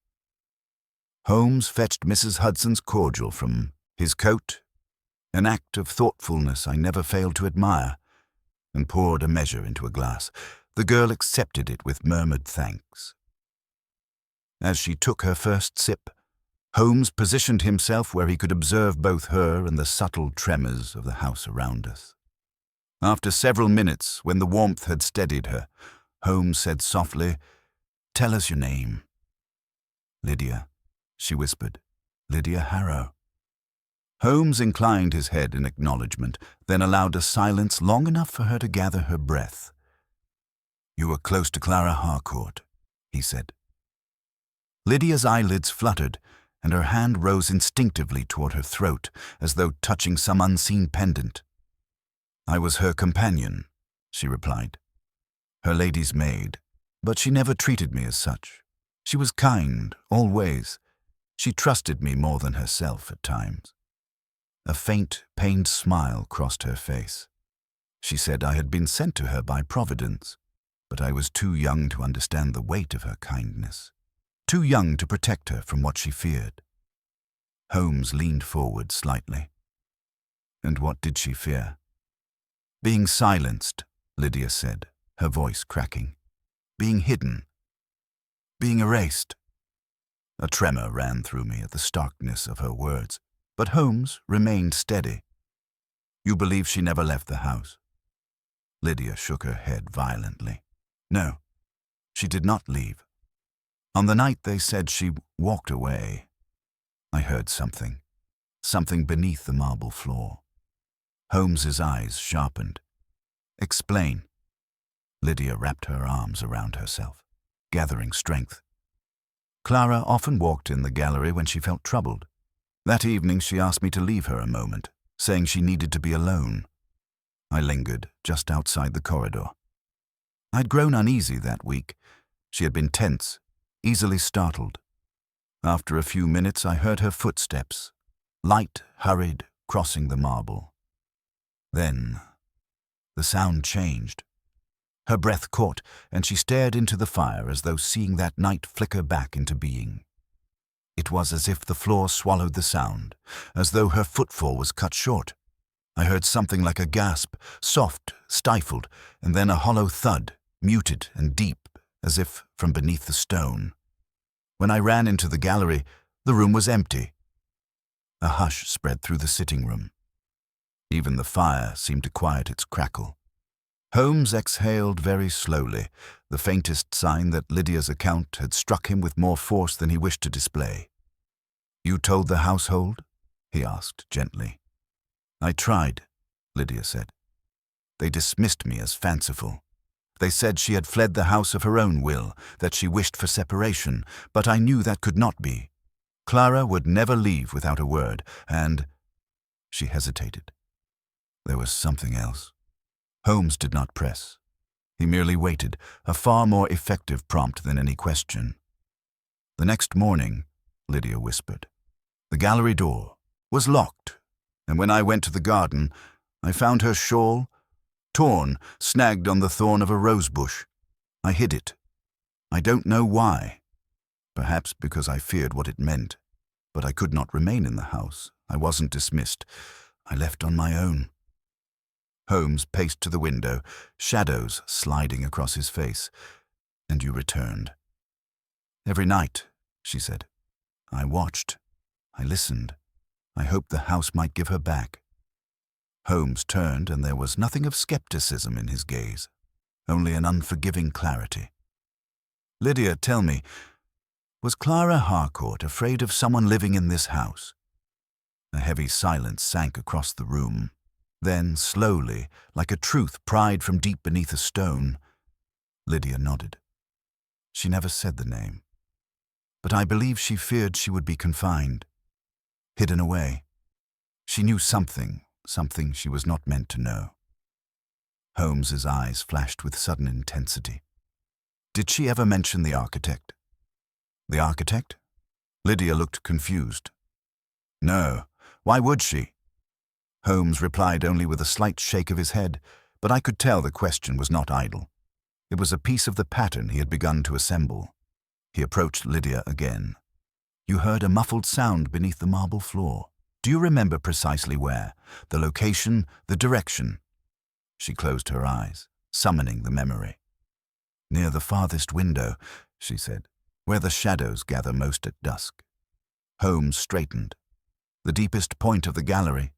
Holmes fetched Mrs. Hudson's cordial from his coat, an act of thoughtfulness I never failed to admire, and poured a measure into a glass. The girl accepted it with murmured thanks. As she took her first sip, Holmes positioned himself where he could observe both her and the subtle tremors of the house around us. After several minutes, when the warmth had steadied her, Holmes said softly, "Tell us your name." "Lydia," she whispered. "Lydia Harrow." Holmes inclined his head in acknowledgement, then allowed a silence long enough for her to gather her breath. "You were close to Clara Harcourt," he said. Lydia's eyelids fluttered, and her hand rose instinctively toward her throat, as though touching some unseen pendant. "I was her companion," she replied. "Her lady's maid, but she never treated me as such. She was kind, always. She trusted me more than herself at times." A faint, pained smile crossed her face. She said I had been sent to her by Providence, but I was too young to understand the weight of her kindness, too young to protect her from what she feared. Holmes leaned forward slightly. "And what did she fear?" "Being silenced," Lydia said, her voice cracking. "Being hidden. Being erased." A tremor ran through me at the starkness of her words, but Holmes remained steady. "You believe she never left the house?" Lydia shook her head violently. "No, she did not leave. On the night they said she walked away, I heard something beneath the marble floor." Holmes's eyes sharpened. "Explain." Lydia wrapped her arms around herself, gathering strength. Clara often walked in the gallery when she felt troubled. That evening she asked me to leave her a moment, saying she needed to be alone. I lingered just outside the corridor. I'd grown uneasy that week. She had been tense, easily startled. After a few minutes I heard her footsteps, light, hurried, crossing the marble. Then the sound changed. Her breath caught, and she stared into the fire as though seeing that night flicker back into being. It was as if the floor swallowed the sound, as though her footfall was cut short. I heard something like a gasp, soft, stifled, and then a hollow thud, muted and deep, as if from beneath the stone. When I ran into the gallery, the room was empty. A hush spread through the sitting room. Even the fire seemed to quiet its crackle. Holmes exhaled very slowly, the faintest sign that Lydia's account had struck him with more force than he wished to display. "You told the household?" he asked gently. "I tried," Lydia said. "They dismissed me as fanciful. They said she had fled the house of her own will, that she wished for separation, but I knew that could not be. Clara would never leave without a word, and—" She hesitated. There was something else. Holmes did not press. He merely waited, a far more effective prompt than any question. "The next morning," Lydia whispered, "the gallery door was locked, and when I went to the garden, I found her shawl, torn, snagged on the thorn of a rose bush. I hid it. I don't know why. Perhaps because I feared what it meant. But I could not remain in the house. I wasn't dismissed. I left on my own." Holmes paced to the window, shadows sliding across his face. "And you returned?" "Every night," she said. "I watched. I listened. I hoped the house might give her back." Holmes turned, and there was nothing of skepticism in his gaze, only an unforgiving clarity. "Lydia, tell me, was Clara Harcourt afraid of someone living in this house?" A heavy silence sank across the room. Then, slowly, like a truth pried from deep beneath a stone, Lydia nodded. "She never said the name. But I believe she feared she would be confined, hidden away. She knew something she was not meant to know." Holmes's eyes flashed with sudden intensity. "Did she ever mention the architect?" "The architect?" Lydia looked confused. "No. Why would she?" Holmes replied only with a slight shake of his head, but I could tell the question was not idle. It was a piece of the pattern he had begun to assemble. He approached Lydia again. "You heard a muffled sound beneath the marble floor. Do you remember precisely where? The location, the direction?" She closed her eyes, summoning the memory. "Near the farthest window," she said, "where the shadows gather most at dusk." Holmes straightened. "The deepest point of the gallery?"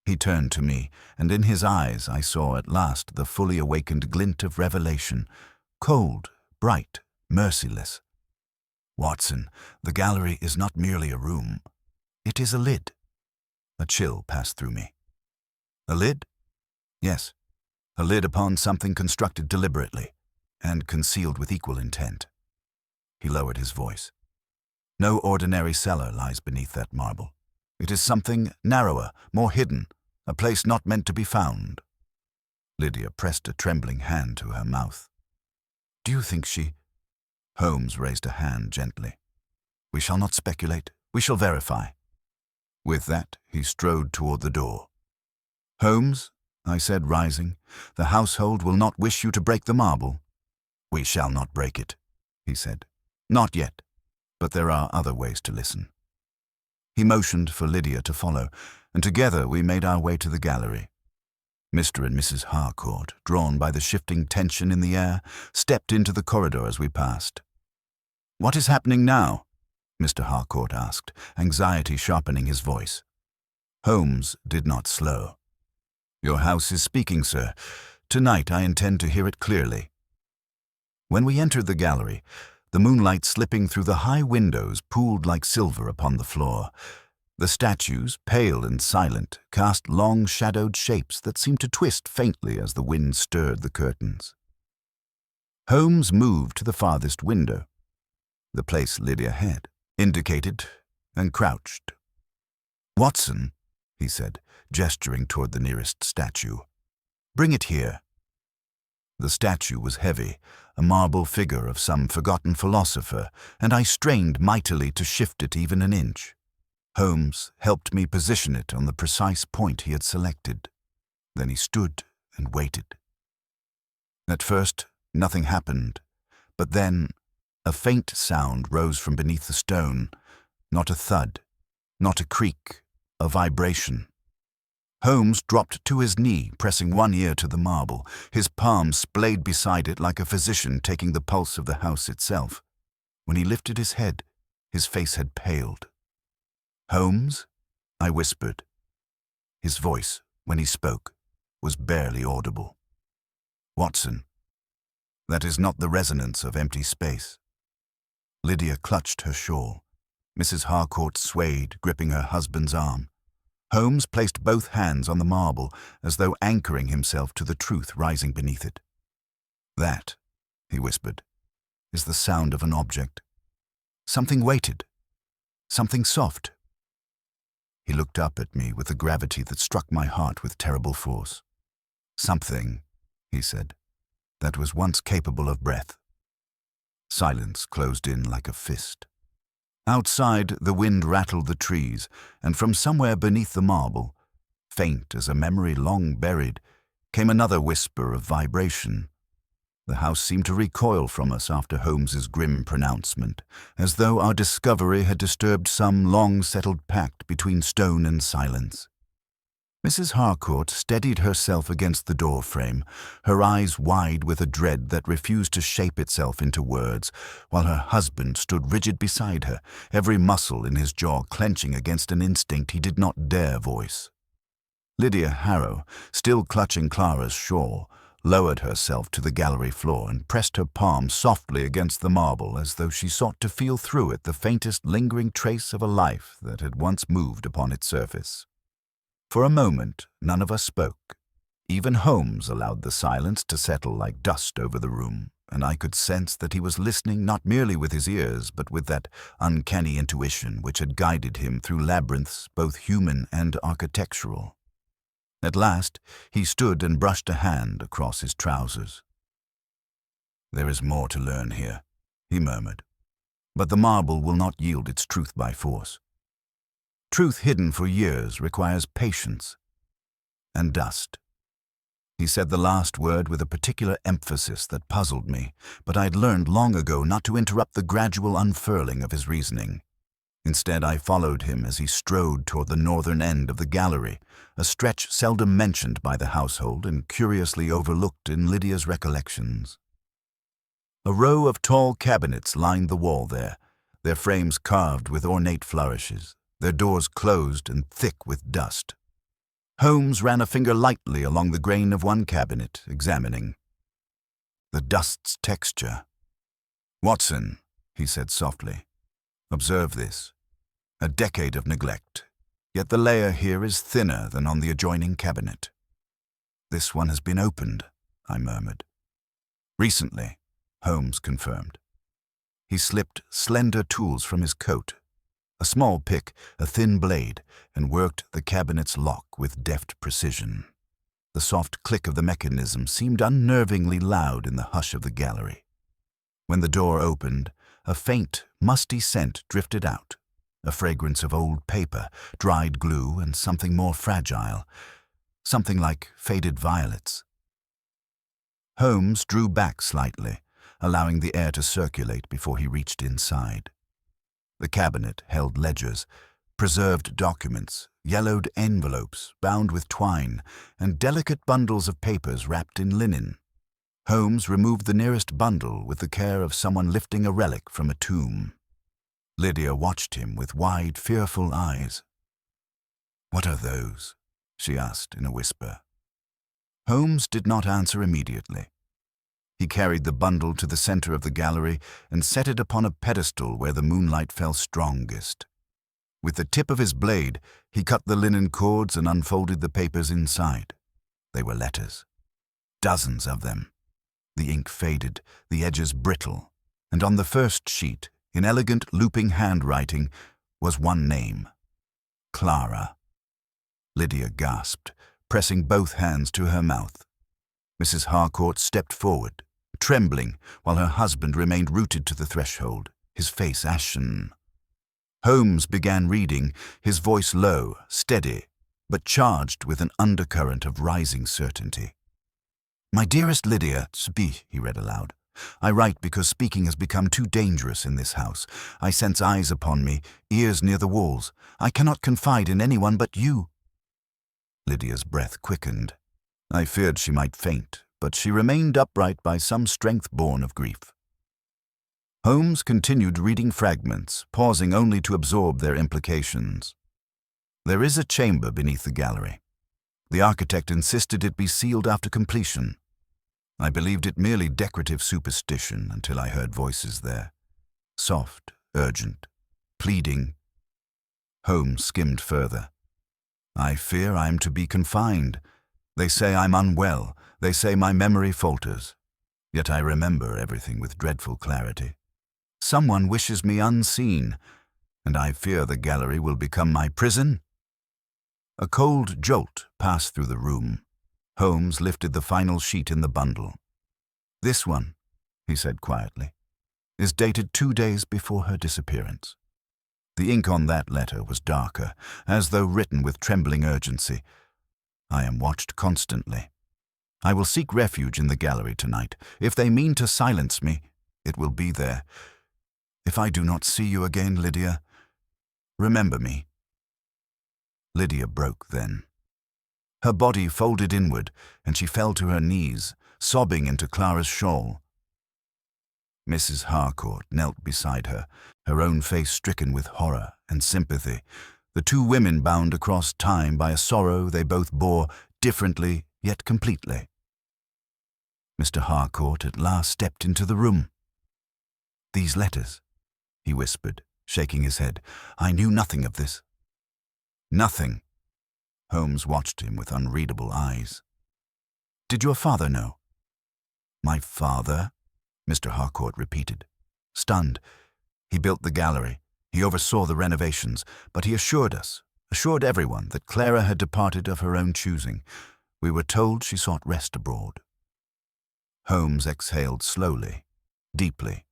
He turned to me, and in his eyes I saw at last the fully awakened glint of revelation, cold, bright, merciless. "Watson, the gallery is not merely a room. It is a lid." A chill passed through me. "A lid?" "Yes, a lid upon something constructed deliberately, and concealed with equal intent." He lowered his voice. "No ordinary cellar lies beneath that marble. It is something narrower, more hidden, a place not meant to be found." Lydia pressed a trembling hand to her mouth. "Do you think she—" Holmes raised a hand gently. "We shall not speculate. We shall verify." With that, he strode toward the door. "Holmes," I said, rising, "the household will not wish you to break the marble." "We shall not break it," he said. "Not yet, but there are other ways to listen." He motioned for Lydia to follow, and together we made our way to the gallery. Mr. and Mrs. Harcourt, drawn by the shifting tension in the air, stepped into the corridor as we passed. "What is happening now?" Mr. Harcourt asked, anxiety sharpening his voice. Holmes did not slow. "Your house is speaking, sir. Tonight I intend to hear it clearly." When we entered the gallery, the moonlight slipping through the high windows pooled like silver upon the floor. The statues, pale and silent, cast long shadowed shapes that seemed to twist faintly as the wind stirred the curtains. Holmes moved to the farthest window. the place Lydia had, indicated, and crouched. "Watson," he said, gesturing toward the nearest statue. "Bring it here." The statue was heavy, a marble figure of some forgotten philosopher, and I strained mightily to shift it even an inch. Holmes helped me position it on the precise point he had selected. Then he stood and waited. At first, nothing happened, but then a faint sound rose from beneath the stone, not a thud, not a creak, a vibration. Holmes dropped to his knee, pressing one ear to the marble, his palm splayed beside it like a physician taking the pulse of the house itself. When he lifted his head, his face had paled. "Holmes?" I whispered. His voice, when he spoke, was barely audible. "Watson, that is not the resonance of empty space." Lydia clutched her shawl. Mrs. Harcourt swayed, gripping her husband's arm. Holmes placed both hands on the marble, as though anchoring himself to the truth rising beneath it. "That," he whispered, "is the sound of an object. Something weighted. Something soft." He looked up at me with a gravity that struck my heart with terrible force. "Something," he said, "that was once capable of breath." Silence closed in like a fist. Outside, the wind rattled the trees, and from somewhere beneath the marble, faint as a memory long buried, came another whisper of vibration. The house seemed to recoil from us after Holmes's grim pronouncement, as though our discovery had disturbed some long-settled pact between stone and silence. Mrs. Harcourt steadied herself against the door frame, her eyes wide with a dread that refused to shape itself into words, while her husband stood rigid beside her, every muscle in his jaw clenching against an instinct he did not dare voice. Lydia Harrow, still clutching Clara's shawl, lowered herself to the gallery floor and pressed her palm softly against the marble as though she sought to feel through it the faintest lingering trace of a life that had once moved upon its surface. For a moment, none of us spoke. Even Holmes allowed the silence to settle like dust over the room, and I could sense that he was listening not merely with his ears, but with that uncanny intuition which had guided him through labyrinths both human and architectural. At last, he stood and brushed a hand across his trousers. "There is more to learn here," he murmured, "but the marble will not yield its truth by force. Truth hidden for years requires patience and dust." He said the last word with a particular emphasis that puzzled me, but I had learned long ago not to interrupt the gradual unfurling of his reasoning. Instead, I followed him as he strode toward the northern end of the gallery, a stretch seldom mentioned by the household and curiously overlooked in Lydia's recollections. A row of tall cabinets lined the wall there, their frames carved with ornate flourishes, their doors closed and thick with dust. Holmes ran a finger lightly along the grain of one cabinet, examining. The dust's texture. "Watson," he said softly, "observe this. A decade of neglect, yet the layer here is thinner than on the adjoining cabinet." "This one has been opened," I murmured. "Recently," Holmes confirmed. He slipped slender tools from his coat, a small pick, a thin blade, and worked the cabinet's lock with deft precision. The soft click of the mechanism seemed unnervingly loud in the hush of the gallery. When the door opened, a faint, musty scent drifted out, a fragrance of old paper, dried glue, and something more fragile, something like faded violets. Holmes drew back slightly, allowing the air to circulate before he reached inside. The cabinet held ledgers, preserved documents, yellowed envelopes bound with twine, and delicate bundles of papers wrapped in linen. Holmes removed the nearest bundle with the care of someone lifting a relic from a tomb. Lydia watched him with wide, fearful eyes. "What are those?" she asked in a whisper. Holmes did not answer immediately. He carried the bundle to the center of the gallery and set it upon a pedestal where the moonlight fell strongest. With the tip of his blade, he cut the linen cords and unfolded the papers inside. They were letters. Dozens of them. The ink faded, the edges brittle, and on the first sheet, in elegant looping handwriting, was one name: Clara. Lydia gasped, pressing both hands to her mouth. Mrs. Harcourt stepped forward, trembling, while her husband remained rooted to the threshold, his face ashen. Holmes began reading, his voice low, steady, but charged with an undercurrent of rising certainty. "My dearest Lydia, he read aloud. "I write because speaking has become too dangerous in this house. I sense eyes upon me, ears near the walls. I cannot confide in anyone but you." Lydia's breath quickened. I feared she might faint, but she remained upright by some strength born of grief. Holmes continued reading fragments, pausing only to absorb their implications. "There is a chamber beneath the gallery. The architect insisted it be sealed after completion. I believed it merely decorative superstition until I heard voices there. Soft, urgent, pleading." Holmes skimmed further. "I fear I am to be confined. They say I'm unwell. They say my memory falters. Yet I remember everything with dreadful clarity. Someone wishes me unseen, and I fear the gallery will become my prison." A cold jolt passed through the room. Holmes lifted the final sheet in the bundle. "This one," he said quietly, "is dated 2 days before her disappearance." The ink on that letter was darker, as though written with trembling urgency. "I am watched constantly. I will seek refuge in the gallery tonight. If they mean to silence me, it will be there. If I do not see you again, Lydia, remember me." Lydia broke then. Her body folded inward, and she fell to her knees, sobbing into Clara's shawl. Mrs. Harcourt knelt beside her, her own face stricken with horror and sympathy, the two women bound across time by a sorrow they both bore differently yet completely. Mr. Harcourt at last stepped into the room. "These letters," he whispered, shaking his head. "I knew nothing of this." "Nothing." Holmes watched him with unreadable eyes. "Did your father know?" "My father?" Mr. Harcourt repeated. Stunned. "He built the gallery. He oversaw the renovations, but he assured everyone that Clara had departed of her own choosing. We were told she sought rest abroad." Holmes exhaled slowly, deeply.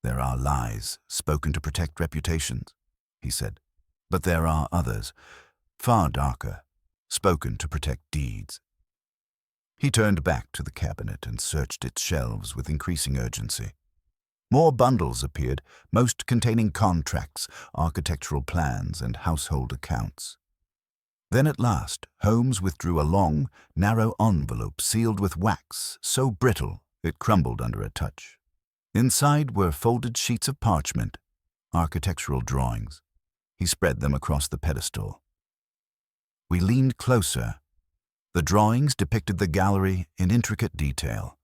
"There are lies spoken to protect reputations," he said. "But there are others, far darker, spoken to protect deeds." He turned back to the cabinet and searched its shelves with increasing urgency. More bundles appeared, most containing contracts, architectural plans, and household accounts. Then at last, Holmes withdrew a long, narrow envelope sealed with wax, so brittle it crumbled under a touch. Inside were folded sheets of parchment, architectural drawings. He spread them across the pedestal. We leaned closer. The drawings depicted the gallery in intricate detail.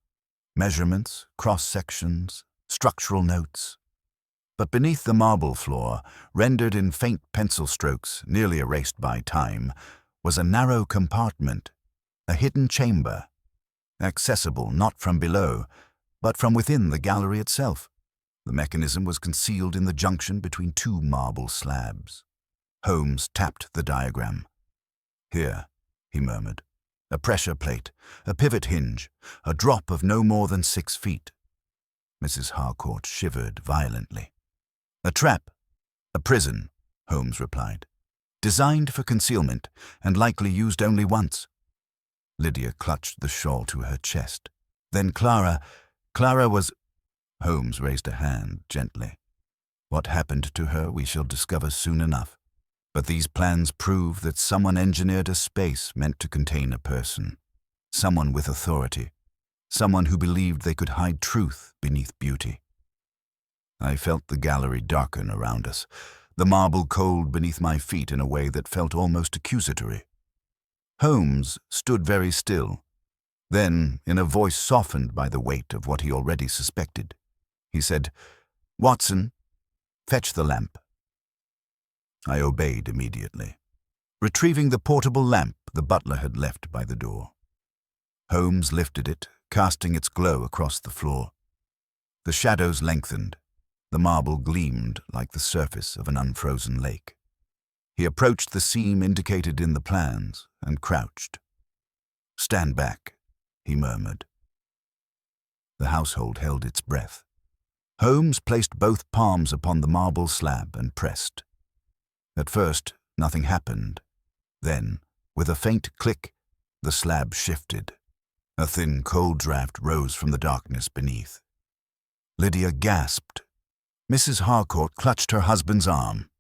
Measurements, cross-sections, structural notes. But beneath the marble floor, rendered in faint pencil strokes nearly erased by time, was a narrow compartment, a hidden chamber, accessible not from below, but from within the gallery itself. The mechanism was concealed in the junction between two marble slabs. Holmes tapped the diagram. "Here," he murmured. "A pressure plate, a pivot hinge, a drop of no more than 6 feet." Mrs. Harcourt shivered violently. "A trap, a prison," Holmes replied. "Designed for concealment, and likely used only once." Lydia clutched the shawl to her chest. "Then Clara was—" Holmes raised a hand gently. "What happened to her we shall discover soon enough. But these plans prove that someone engineered a space meant to contain a person. Someone with authority. Someone who believed they could hide truth beneath beauty." I felt the gallery darken around us, the marble cold beneath my feet in a way that felt almost accusatory. Holmes stood very still. Then, in a voice softened by the weight of what he already suspected, he said, "Watson, fetch the lamp." I obeyed immediately, retrieving the portable lamp the butler had left by the door. Holmes lifted it, casting its glow across the floor. The shadows lengthened. The marble gleamed like the surface of an unfrozen lake. He approached the seam indicated in the plans and crouched. "Stand back," he murmured. The household held its breath. Holmes placed both palms upon the marble slab and pressed. At first, nothing happened. Then, with a faint click, the slab shifted. A thin, cold draft rose from the darkness beneath. Lydia gasped. Mrs. Harcourt clutched her husband's arm.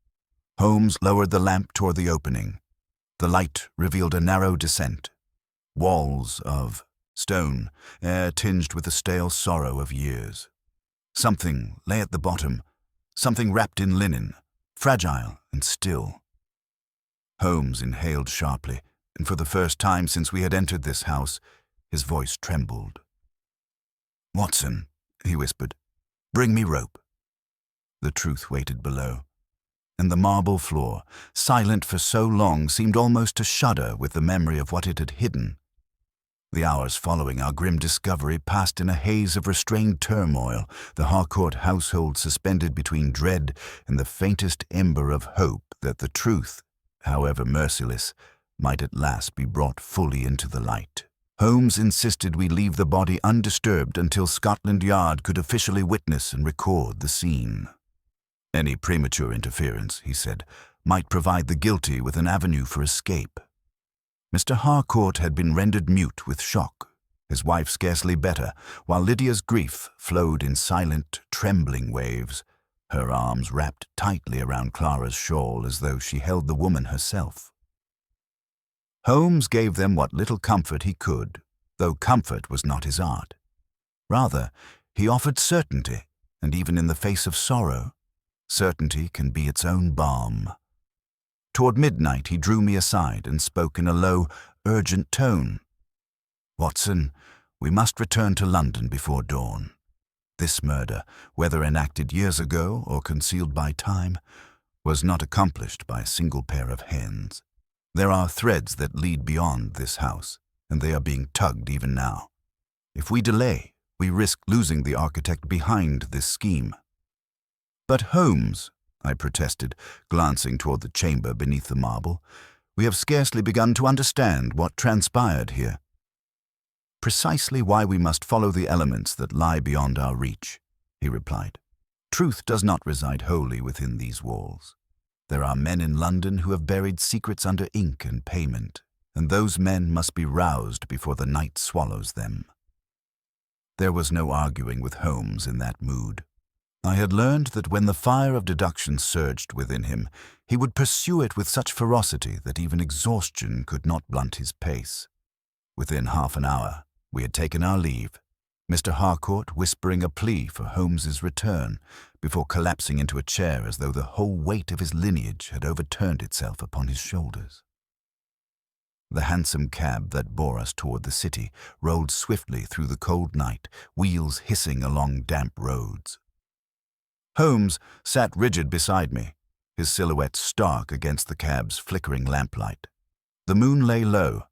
Holmes lowered the lamp toward the opening. The light revealed a narrow descent. Walls of stone, air tinged with the stale sorrow of years. Something lay at the bottom, something wrapped in linen, fragile and still. Holmes inhaled sharply, and for the first time since we had entered this house, his voice trembled. "Watson," he whispered, "bring me rope." The truth waited below, and the marble floor, silent for so long, seemed almost to shudder with the memory of what it had hidden. The hours following our grim discovery passed in a haze of restrained turmoil, the Harcourt household suspended between dread and the faintest ember of hope that the truth, however merciless, might at last be brought fully into the light. Holmes insisted we leave the body undisturbed until Scotland Yard could officially witness and record the scene. Any premature interference, he said, might provide the guilty with an avenue for escape. Mr. Harcourt had been rendered mute with shock, his wife scarcely better, while Lydia's grief flowed in silent, trembling waves, her arms wrapped tightly around Clara's shawl as though she held the woman herself. Holmes gave them what little comfort he could, though comfort was not his art. Rather, he offered certainty, and even in the face of sorrow, certainty can be its own balm. Toward midnight he drew me aside and spoke in a low, urgent tone. "Watson, we must return to London before dawn. This murder, whether enacted years ago or concealed by time, was not accomplished by a single pair of hands. There are threads that lead beyond this house, and they are being tugged even now. If we delay, we risk losing the architect behind this scheme." "But Holmes," I protested, glancing toward the chamber beneath the marble, "we have scarcely begun to understand what transpired here." "Precisely why we must follow the elements that lie beyond our reach," he replied. "Truth does not reside wholly within these walls. There are men in London who have buried secrets under ink and payment, and those men must be roused before the night swallows them." There was no arguing with Holmes in that mood. I had learned that when the fire of deduction surged within him, he would pursue it with such ferocity that even exhaustion could not blunt his pace. Within half an hour, we had taken our leave, Mr. Harcourt whispering a plea for Holmes's return, before collapsing into a chair as though the whole weight of his lineage had overturned itself upon his shoulders. The hansom cab that bore us toward the city rolled swiftly through the cold night, wheels hissing along damp roads. Holmes sat rigid beside me, his silhouette stark against the cab's flickering lamplight. The moon lay low,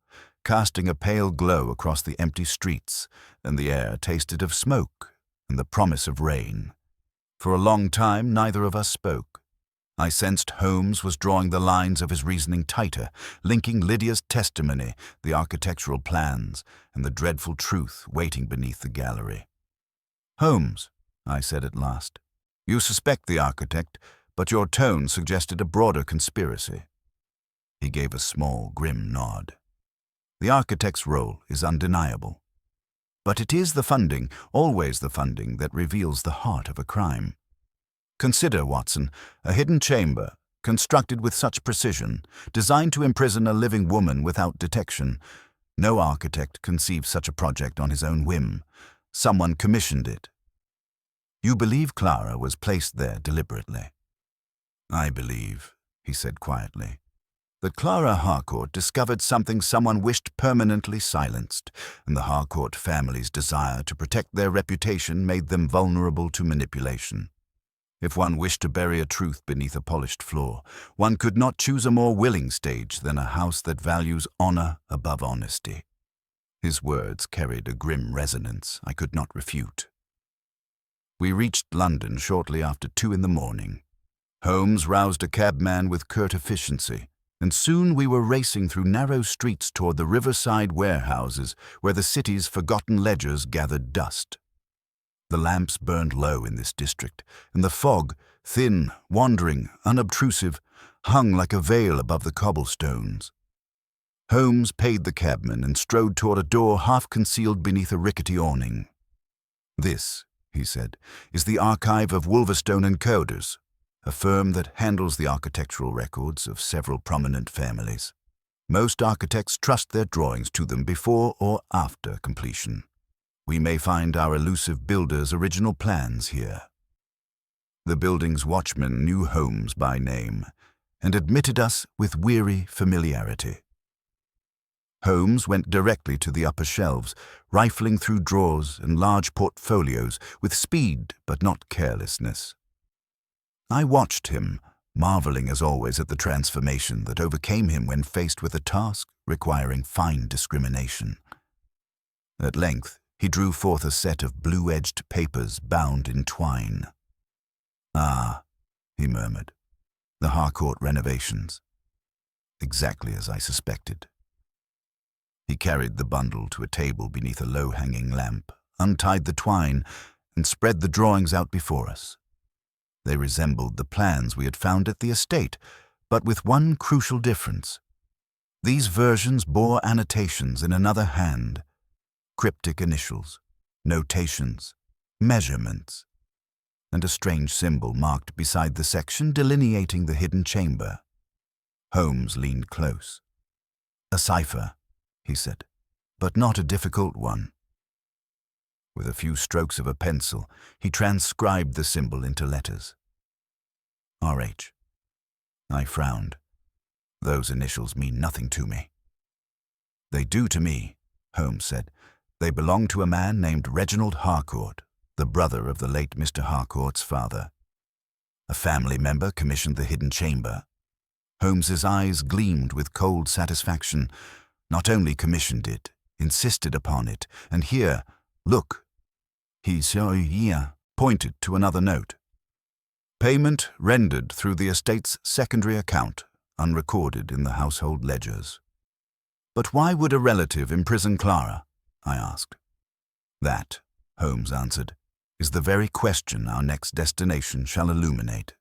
casting a pale glow across the empty streets, and the air tasted of smoke and the promise of rain. For a long time, neither of us spoke. I sensed Holmes was drawing the lines of his reasoning tighter, linking Lydia's testimony, the architectural plans, and the dreadful truth waiting beneath the gallery. "Holmes," I said at last, "you suspect the architect, but your tone suggested a broader conspiracy." He gave a small, grim nod. "The architect's role is undeniable. But it is the funding, always the funding, that reveals the heart of a crime. Consider, Watson, a hidden chamber, constructed with such precision, designed to imprison a living woman without detection. No architect conceived such a project on his own whim. Someone commissioned it. You believe Clara was placed there deliberately?" "I believe," he said quietly, "that Clara Harcourt discovered something someone wished permanently silenced, and the Harcourt family's desire to protect their reputation made them vulnerable to manipulation. If one wished to bury a truth beneath a polished floor, one could not choose a more willing stage than a house that values honor above honesty." His words carried a grim resonance I could not refute. We reached London shortly after 2 in the morning. Holmes roused a cabman with curt efficiency, and soon we were racing through narrow streets toward the riverside warehouses where the city's forgotten ledgers gathered dust. The lamps burned low in this district, and the fog, thin, wandering, unobtrusive, hung like a veil above the cobblestones. Holmes paid the cabman and strode toward a door half concealed beneath a rickety awning. "This," he said, "is the archive of Wolverstone and Coders, a firm that handles the architectural records of several prominent families. Most architects trust their drawings to them before or after completion. We may find our elusive builder's original plans here." The building's watchman knew Holmes by name and admitted us with weary familiarity. Holmes went directly to the upper shelves, rifling through drawers and large portfolios with speed but not carelessness. I watched him, marveling as always at the transformation that overcame him when faced with a task requiring fine discrimination. At length, he drew forth a set of blue-edged papers bound in twine. "Ah," he murmured, "the Harcourt renovations. Exactly as I suspected." He carried the bundle to a table beneath a low-hanging lamp, untied the twine, and spread the drawings out before us. They resembled the plans we had found at the estate, but with one crucial difference. These versions bore annotations in another hand, cryptic initials, notations, measurements, and a strange symbol marked beside the section delineating the hidden chamber. Holmes leaned close. "A cipher," he said, "but not a difficult one." With a few strokes of a pencil, he transcribed the symbol into letters. RH. I frowned. Those initials mean nothing to me. "They do to me," Holmes said. "They belong to a man named Reginald Harcourt, the brother of the late Mr. Harcourt's father. A family member commissioned the hidden chamber." Holmes's eyes gleamed with cold satisfaction. "Not only commissioned it, insisted upon it, and here, look." He pointed to another note. "Payment rendered through the estate's secondary account, unrecorded in the household ledgers." "But why would a relative imprison Clara?" I asked. "That," Holmes answered, "is the very question our next destination shall illuminate."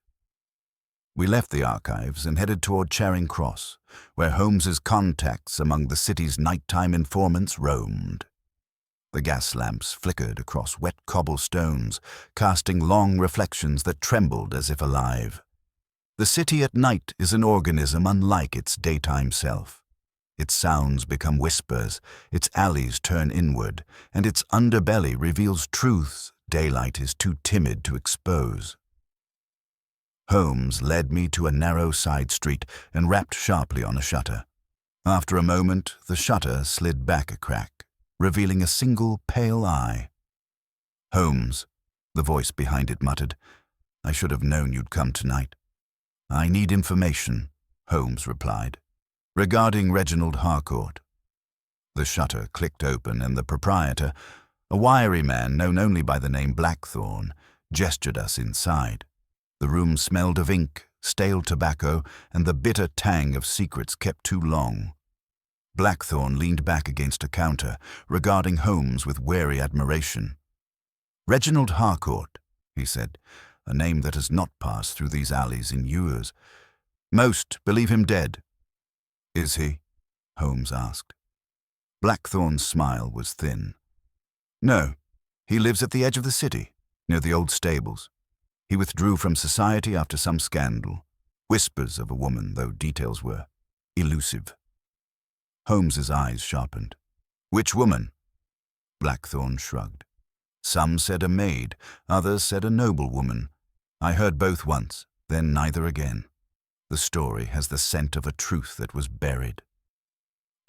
We left the archives and headed toward Charing Cross, where Holmes's contacts among the city's nighttime informants roamed. The gas lamps flickered across wet cobblestones, casting long reflections that trembled as if alive. The city at night is an organism unlike its daytime self. Its sounds become whispers, its alleys turn inward, and its underbelly reveals truths daylight is too timid to expose. Holmes led me to a narrow side street and rapped sharply on a shutter. After a moment, the shutter slid back a crack, revealing a single pale eye. "Holmes," the voice behind it muttered, "I should have known you'd come tonight." "I need information," Holmes replied, "regarding Reginald Harcourt." The shutter clicked open and the proprietor, a wiry man known only by the name Blackthorne, gestured us inside. The room smelled of ink, stale tobacco, and the bitter tang of secrets kept too long. Blackthorne leaned back against a counter, regarding Holmes with wary admiration. "Reginald Harcourt," he said, "a name that has not passed through these alleys in years. Most believe him dead." "Is he?" Holmes asked. Blackthorne's smile was thin. "No, he lives at the edge of the city, near the old stables. He withdrew from society after some scandal. Whispers of a woman, though details were elusive." Holmes's eyes sharpened. "Which woman?" Blackthorne shrugged. "Some said a maid, others said a noblewoman. I heard both once, then neither again. The story has the scent of a truth that was buried."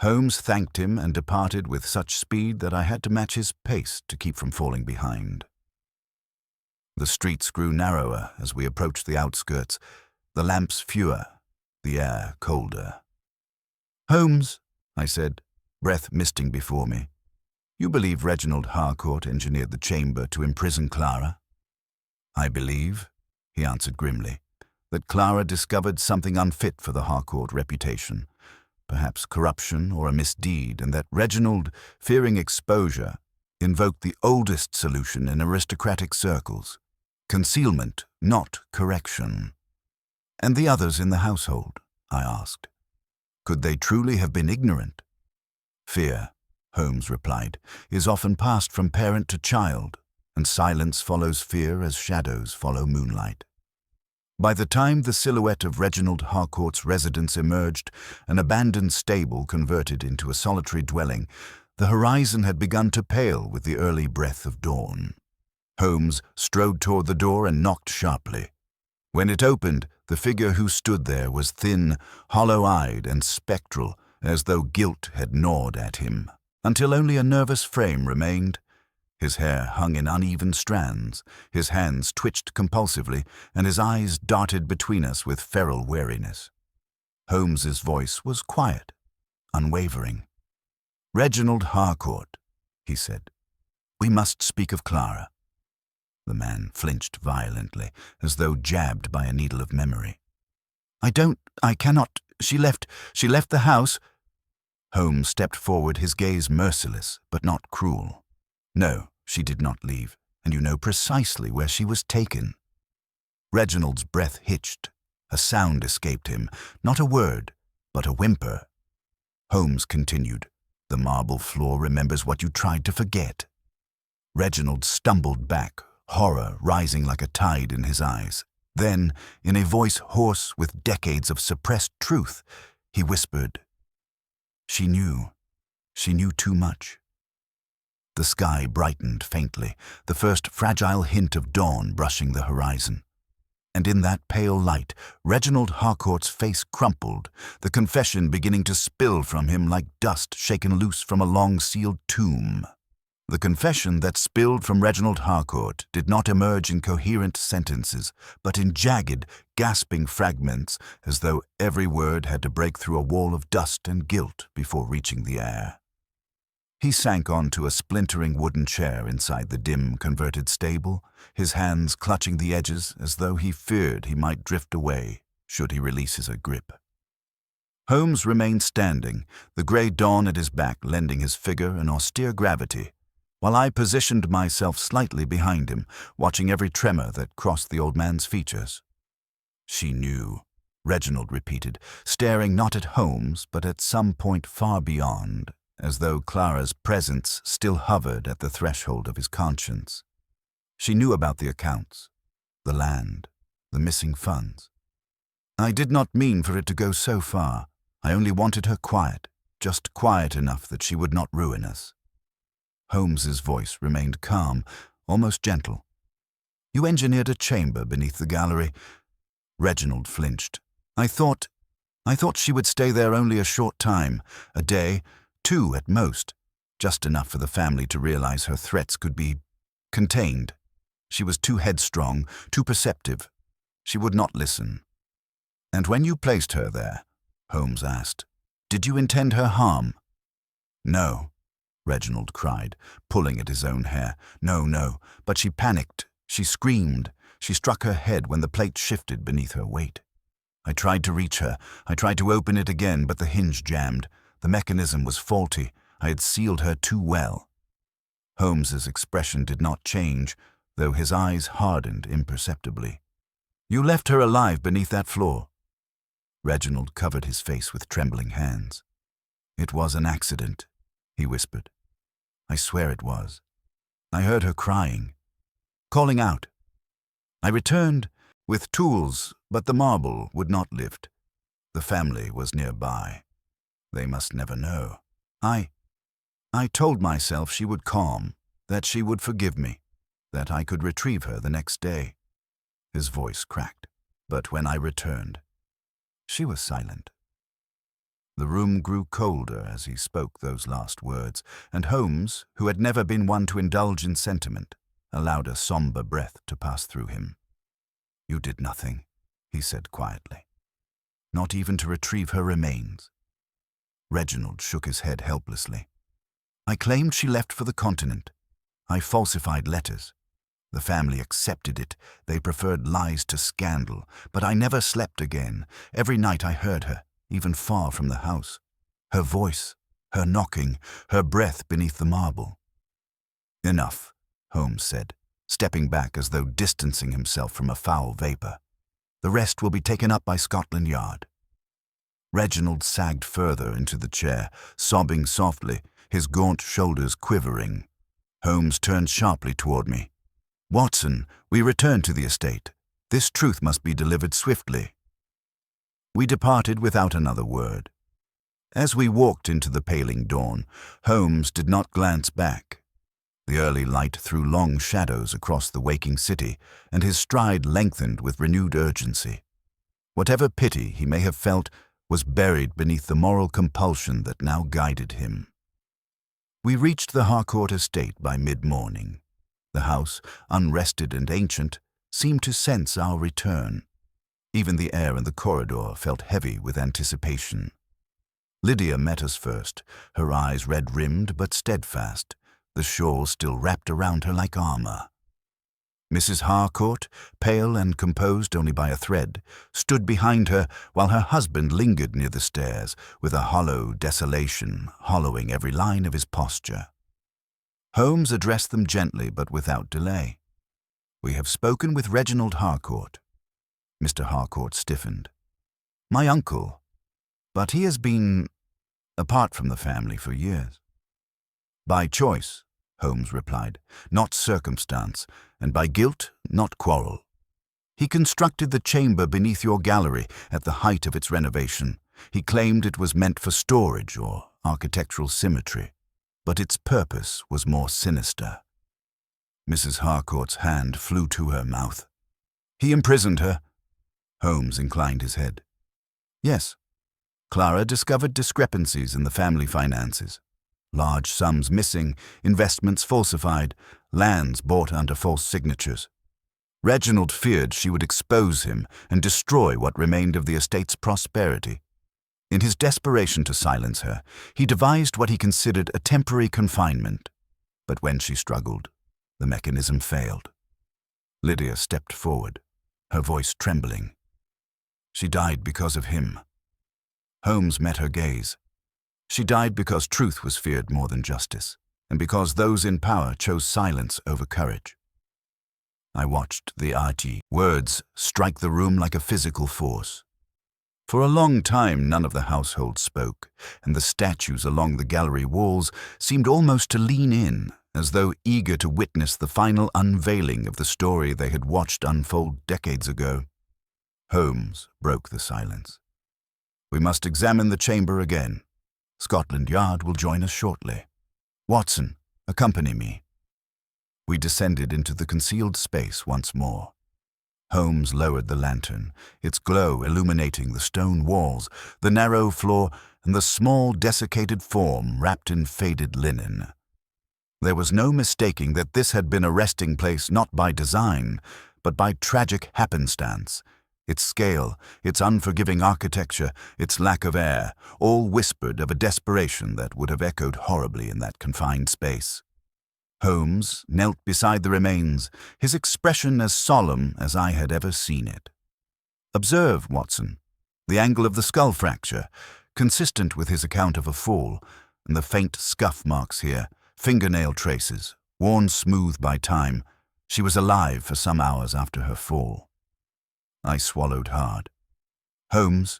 Holmes thanked him and departed with such speed that I had to match his pace to keep from falling behind. The streets grew narrower as we approached the outskirts, the lamps fewer, the air colder. "Holmes," I said, breath misting before me, "you believe Reginald Harcourt engineered the chamber to imprison Clara?" "I believe," he answered grimly, "that Clara discovered something unfit for the Harcourt reputation, perhaps corruption or a misdeed, and that Reginald, fearing exposure, invoked the oldest solution in aristocratic circles: concealment, not correction." "And the others in the household?" I asked. "Could they truly have been ignorant?" "Fear," Holmes replied, "is often passed from parent to child, and silence follows fear as shadows follow moonlight." By the time the silhouette of Reginald Harcourt's residence emerged, an abandoned stable converted into a solitary dwelling, the horizon had begun to pale with the early breath of dawn. Holmes strode toward the door and knocked sharply. When it opened, the figure who stood there was thin, hollow-eyed, and spectral, as though guilt had gnawed at him, until only a nervous frame remained. His hair hung in uneven strands, his hands twitched compulsively, and his eyes darted between us with feral wariness. Holmes's voice was quiet, unwavering. "Reginald Harcourt," he said, "we must speak of Clara." The man flinched violently, as though jabbed by a needle of memory. I cannot, she left the house." Holmes stepped forward, his gaze merciless, but not cruel. "No, she did not leave, and you know precisely where she was taken." Reginald's breath hitched. A sound escaped him, not a word, but a whimper. Holmes continued, "The marble floor remembers what you tried to forget." Reginald stumbled back, horror rising like a tide in his eyes. Then, in a voice hoarse with decades of suppressed truth, he whispered, She knew too much." The sky brightened faintly, the first fragile hint of dawn brushing the horizon. And in that pale light, Reginald Harcourt's face crumpled, the confession beginning to spill from him like dust shaken loose from a long-sealed tomb. The confession that spilled from Reginald Harcourt did not emerge in coherent sentences, but in jagged, gasping fragments, as though every word had to break through a wall of dust and guilt before reaching the air. He sank onto a splintering wooden chair inside the dim, converted stable, his hands clutching the edges as though he feared he might drift away should he release his grip. Holmes remained standing, the grey dawn at his back lending his figure an austere gravity, while I positioned myself slightly behind him, watching every tremor that crossed the old man's features. "She knew," Reginald repeated, staring not at Holmes but at some point far beyond, as though Clara's presence still hovered at the threshold of his conscience. "She knew about the accounts, the land, the missing funds. I did not mean for it to go so far. I only wanted her quiet, just quiet enough that she would not ruin us." Holmes's voice remained calm, almost gentle. "You engineered a chamber beneath the gallery." Reginald flinched. I thought she would stay there only a short time, a day, 2 at most, just enough for the family to realize her threats could be contained. She was too headstrong, too perceptive. She would not listen." "And when you placed her there," Holmes asked, "did you intend her harm?" "No," Reginald cried, pulling at his own hair. No, but she panicked. She screamed. She struck her head when the plate shifted beneath her weight. I tried to reach her. I tried to open it again, but the hinge jammed. The mechanism was faulty. I had sealed her too well." Holmes's expression did not change, though his eyes hardened imperceptibly. "You left her alive beneath that floor." Reginald covered his face with trembling hands. "It was an accident," he whispered. "I swear it was. I heard her crying, calling out. I returned with tools, but the marble would not lift. The family was nearby. They must never know. I told myself she would calm, that she would forgive me, that I could retrieve her the next day." His voice cracked, but when I returned, she was silent. The room grew colder as he spoke those last words, and Holmes, who had never been one to indulge in sentiment, allowed a somber breath to pass through him. "You did nothing," he said quietly. "Not even to retrieve her remains." Reginald shook his head helplessly. "I claimed she left for the continent. I falsified letters. The family accepted it. They preferred lies to scandal. But I never slept again. Every night I heard her, even far from the house. Her voice, her knocking, her breath beneath the marble. "Enough," Holmes said, stepping back as though distancing himself from a foul vapor. "The rest will be taken up by Scotland Yard." Reginald sagged further into the chair, sobbing softly, his gaunt shoulders quivering. Holmes turned sharply toward me. "Watson, we return to the estate. This truth must be delivered swiftly." We departed without another word. As we walked into the paling dawn, Holmes did not glance back. The early light threw long shadows across the waking city, and his stride lengthened with renewed urgency. Whatever pity he may have felt was buried beneath the moral compulsion that now guided him. We reached the Harcourt estate by mid-morning. The house, unrested and ancient, seemed to sense our return. Even the air in the corridor felt heavy with anticipation. Lydia met us first, her eyes red-rimmed but steadfast, the shawl still wrapped around her like armor. Mrs. Harcourt, pale and composed only by a thread, stood behind her while her husband lingered near the stairs, with a hollow desolation hollowing every line of his posture. Holmes addressed them gently but without delay. "We have spoken with Reginald Harcourt." Mr. Harcourt stiffened. "My uncle, but he has been apart from the family for years." "By choice," Holmes replied, "not circumstance, and by guilt, not quarrel. He constructed the chamber beneath your gallery at the height of its renovation. He claimed it was meant for storage or architectural symmetry, but its purpose was more sinister." Mrs. Harcourt's hand flew to her mouth. "He imprisoned her?" Holmes inclined his head. "Yes. Clara discovered discrepancies in the family finances. Large sums missing, investments falsified, lands bought under false signatures. Reginald feared she would expose him and destroy what remained of the estate's prosperity. In his desperation to silence her, he devised what he considered a temporary confinement. But when she struggled, the mechanism failed." Lydia stepped forward, her voice trembling. "She died because of him." Holmes met her gaze. "She died because truth was feared more than justice, and because those in power chose silence over courage." I watched the arty words strike the room like a physical force. For a long time none of the household spoke, and the statues along the gallery walls seemed almost to lean in, as though eager to witness the final unveiling of the story they had watched unfold decades ago. Holmes broke the silence. "We must examine the chamber again. Scotland Yard will join us shortly. Watson, accompany me." We descended into the concealed space once more. Holmes lowered the lantern, its glow illuminating the stone walls, the narrow floor, and the small desiccated form wrapped in faded linen. There was no mistaking that this had been a resting place not by design, but by tragic happenstance. Its scale, its unforgiving architecture, its lack of air, all whispered of a desperation that would have echoed horribly in that confined space. Holmes knelt beside the remains, his expression as solemn as I had ever seen it. "Observe, Watson, the angle of the skull fracture, consistent with his account of a fall, and the faint scuff marks here, fingernail traces, worn smooth by time. She was alive for some hours after her fall." I swallowed hard. "Holmes,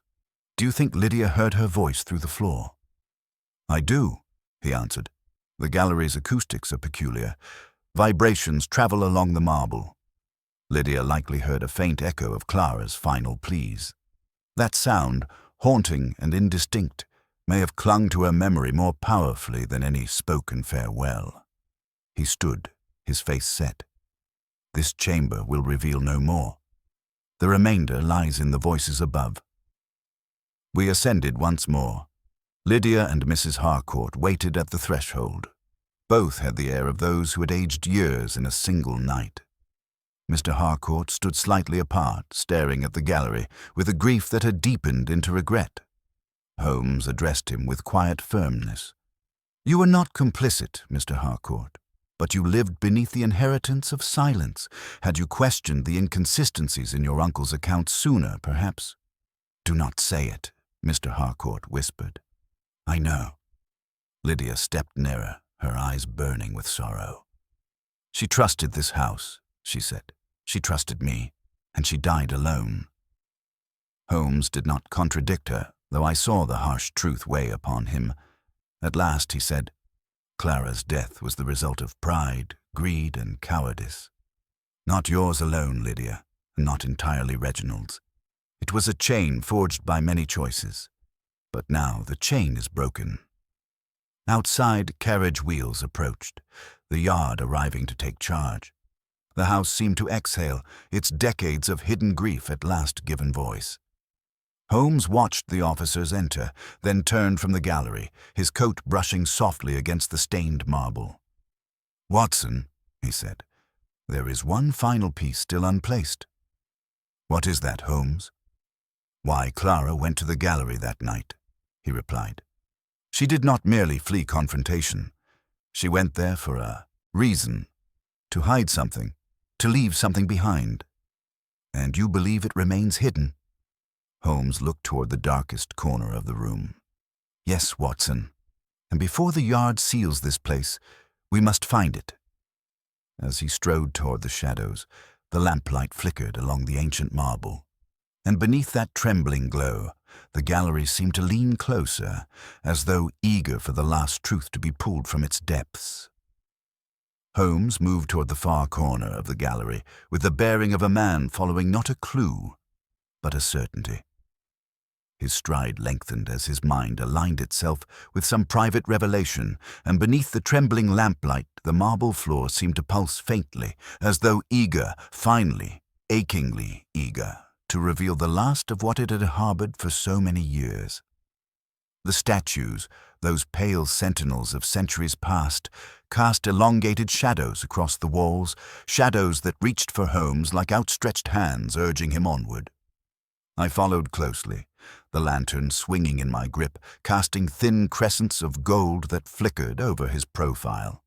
do you think Lydia heard her voice through the floor?" "I do," he answered. "The gallery's acoustics are peculiar. Vibrations travel along the marble. Lydia likely heard a faint echo of Clara's final pleas. That sound, haunting and indistinct, may have clung to her memory more powerfully than any spoken farewell." He stood, his face set. "This chamber will reveal no more. The remainder lies in the voices above." We ascended once more. Lydia and Mrs. Harcourt waited at the threshold. Both had the air of those who had aged years in a single night. Mr. Harcourt stood slightly apart, staring at the gallery, with a grief that had deepened into regret. Holmes addressed him with quiet firmness. "You were not complicit, Mr. Harcourt. But you lived beneath the inheritance of silence. Had you questioned the inconsistencies in your uncle's account sooner, perhaps? Do not say it, Mr. Harcourt whispered. I know. Lydia stepped nearer, her eyes burning with sorrow. She trusted this house, she said. She trusted me, and she died alone. Holmes did not contradict her, though I saw the harsh truth weigh upon him. At last he said, Clara's death was the result of pride, greed, and cowardice. Not yours alone, Lydia, and not entirely Reginald's. It was a chain forged by many choices. But now the chain is broken. Outside, carriage wheels approached, the yard arriving to take charge. The house seemed to exhale, its decades of hidden grief at last given voice. Holmes watched the officers enter, then turned from the gallery, his coat brushing softly against the stained marble. Watson, he said, there is one final piece still unplaced. What is that, Holmes? Why Clara went to the gallery that night, he replied. She did not merely flee confrontation. She went there for a reason, to hide something, to leave something behind. And you believe it remains hidden? Holmes looked toward the darkest corner of the room. Yes, Watson, and before the yard seals this place, we must find it. As he strode toward the shadows, the lamplight flickered along the ancient marble, and beneath that trembling glow, the gallery seemed to lean closer, as though eager for the last truth to be pulled from its depths. Holmes moved toward the far corner of the gallery, with the bearing of a man following not a clue, but a certainty. His stride lengthened as his mind aligned itself with some private revelation, and beneath the trembling lamplight the marble floor seemed to pulse faintly, as though eager, finally, achingly eager, to reveal the last of what it had harbored for so many years. The statues, those pale sentinels of centuries past, cast elongated shadows across the walls, shadows that reached for Holmes like outstretched hands urging him onward. I followed closely, the lantern swinging in my grip, casting thin crescents of gold that flickered over his profile.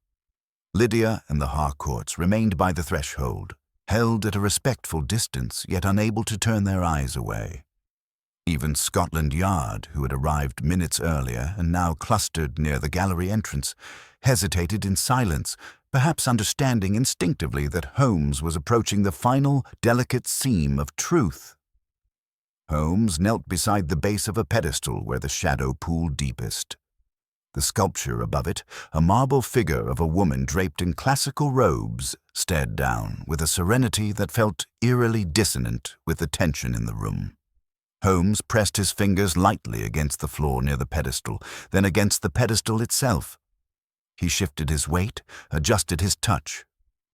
Lydia and the Harcourts remained by the threshold, held at a respectful distance, yet unable to turn their eyes away. Even Scotland Yard, who had arrived minutes earlier and now clustered near the gallery entrance, hesitated in silence, perhaps understanding instinctively that Holmes was approaching the final, delicate seam of truth. Holmes knelt beside the base of a pedestal where the shadow pooled deepest. The sculpture above it, a marble figure of a woman draped in classical robes, stared down with a serenity that felt eerily dissonant with the tension in the room. Holmes pressed his fingers lightly against the floor near the pedestal, then against the pedestal itself. He shifted his weight, adjusted his touch,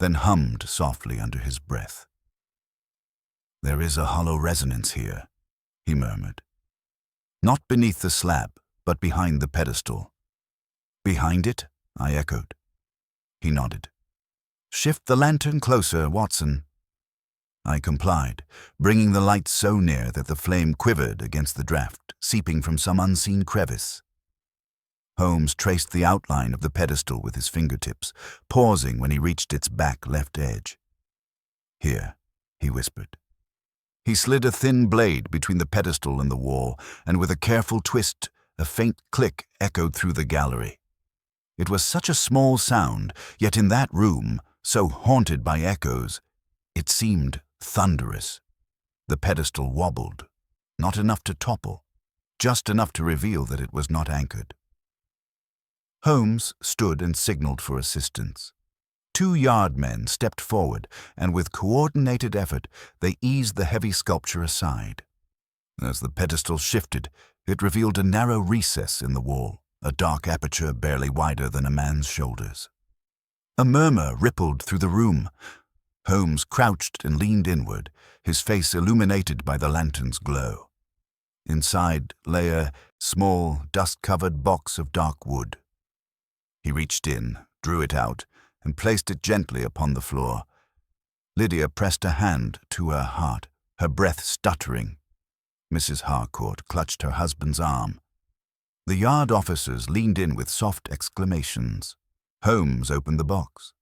then hummed softly under his breath. There is a hollow resonance here, he murmured. Not beneath the slab, but behind the pedestal. Behind it? I echoed. He nodded. Shift the lantern closer, Watson. I complied, bringing the light so near that the flame quivered against the draught, seeping from some unseen crevice. Holmes traced the outline of the pedestal with his fingertips, pausing when he reached its back left edge. Here, he whispered. He slid a thin blade between the pedestal and the wall, and with a careful twist, a faint click echoed through the gallery. It was such a small sound, yet in that room, so haunted by echoes, it seemed thunderous. The pedestal wobbled, not enough to topple, just enough to reveal that it was not anchored. Holmes stood and signaled for assistance. 2 yardmen stepped forward, and with coordinated effort, they eased the heavy sculpture aside. As the pedestal shifted, it revealed a narrow recess in the wall, a dark aperture barely wider than a man's shoulders. A murmur rippled through the room. Holmes crouched and leaned inward, his face illuminated by the lantern's glow. Inside lay a small, dust-covered box of dark wood. He reached in, drew it out, and placed it gently upon the floor. Lydia pressed a hand to her heart, her breath stuttering. Mrs. Harcourt clutched her husband's arm. The yard officers leaned in with soft exclamations. Holmes opened the box.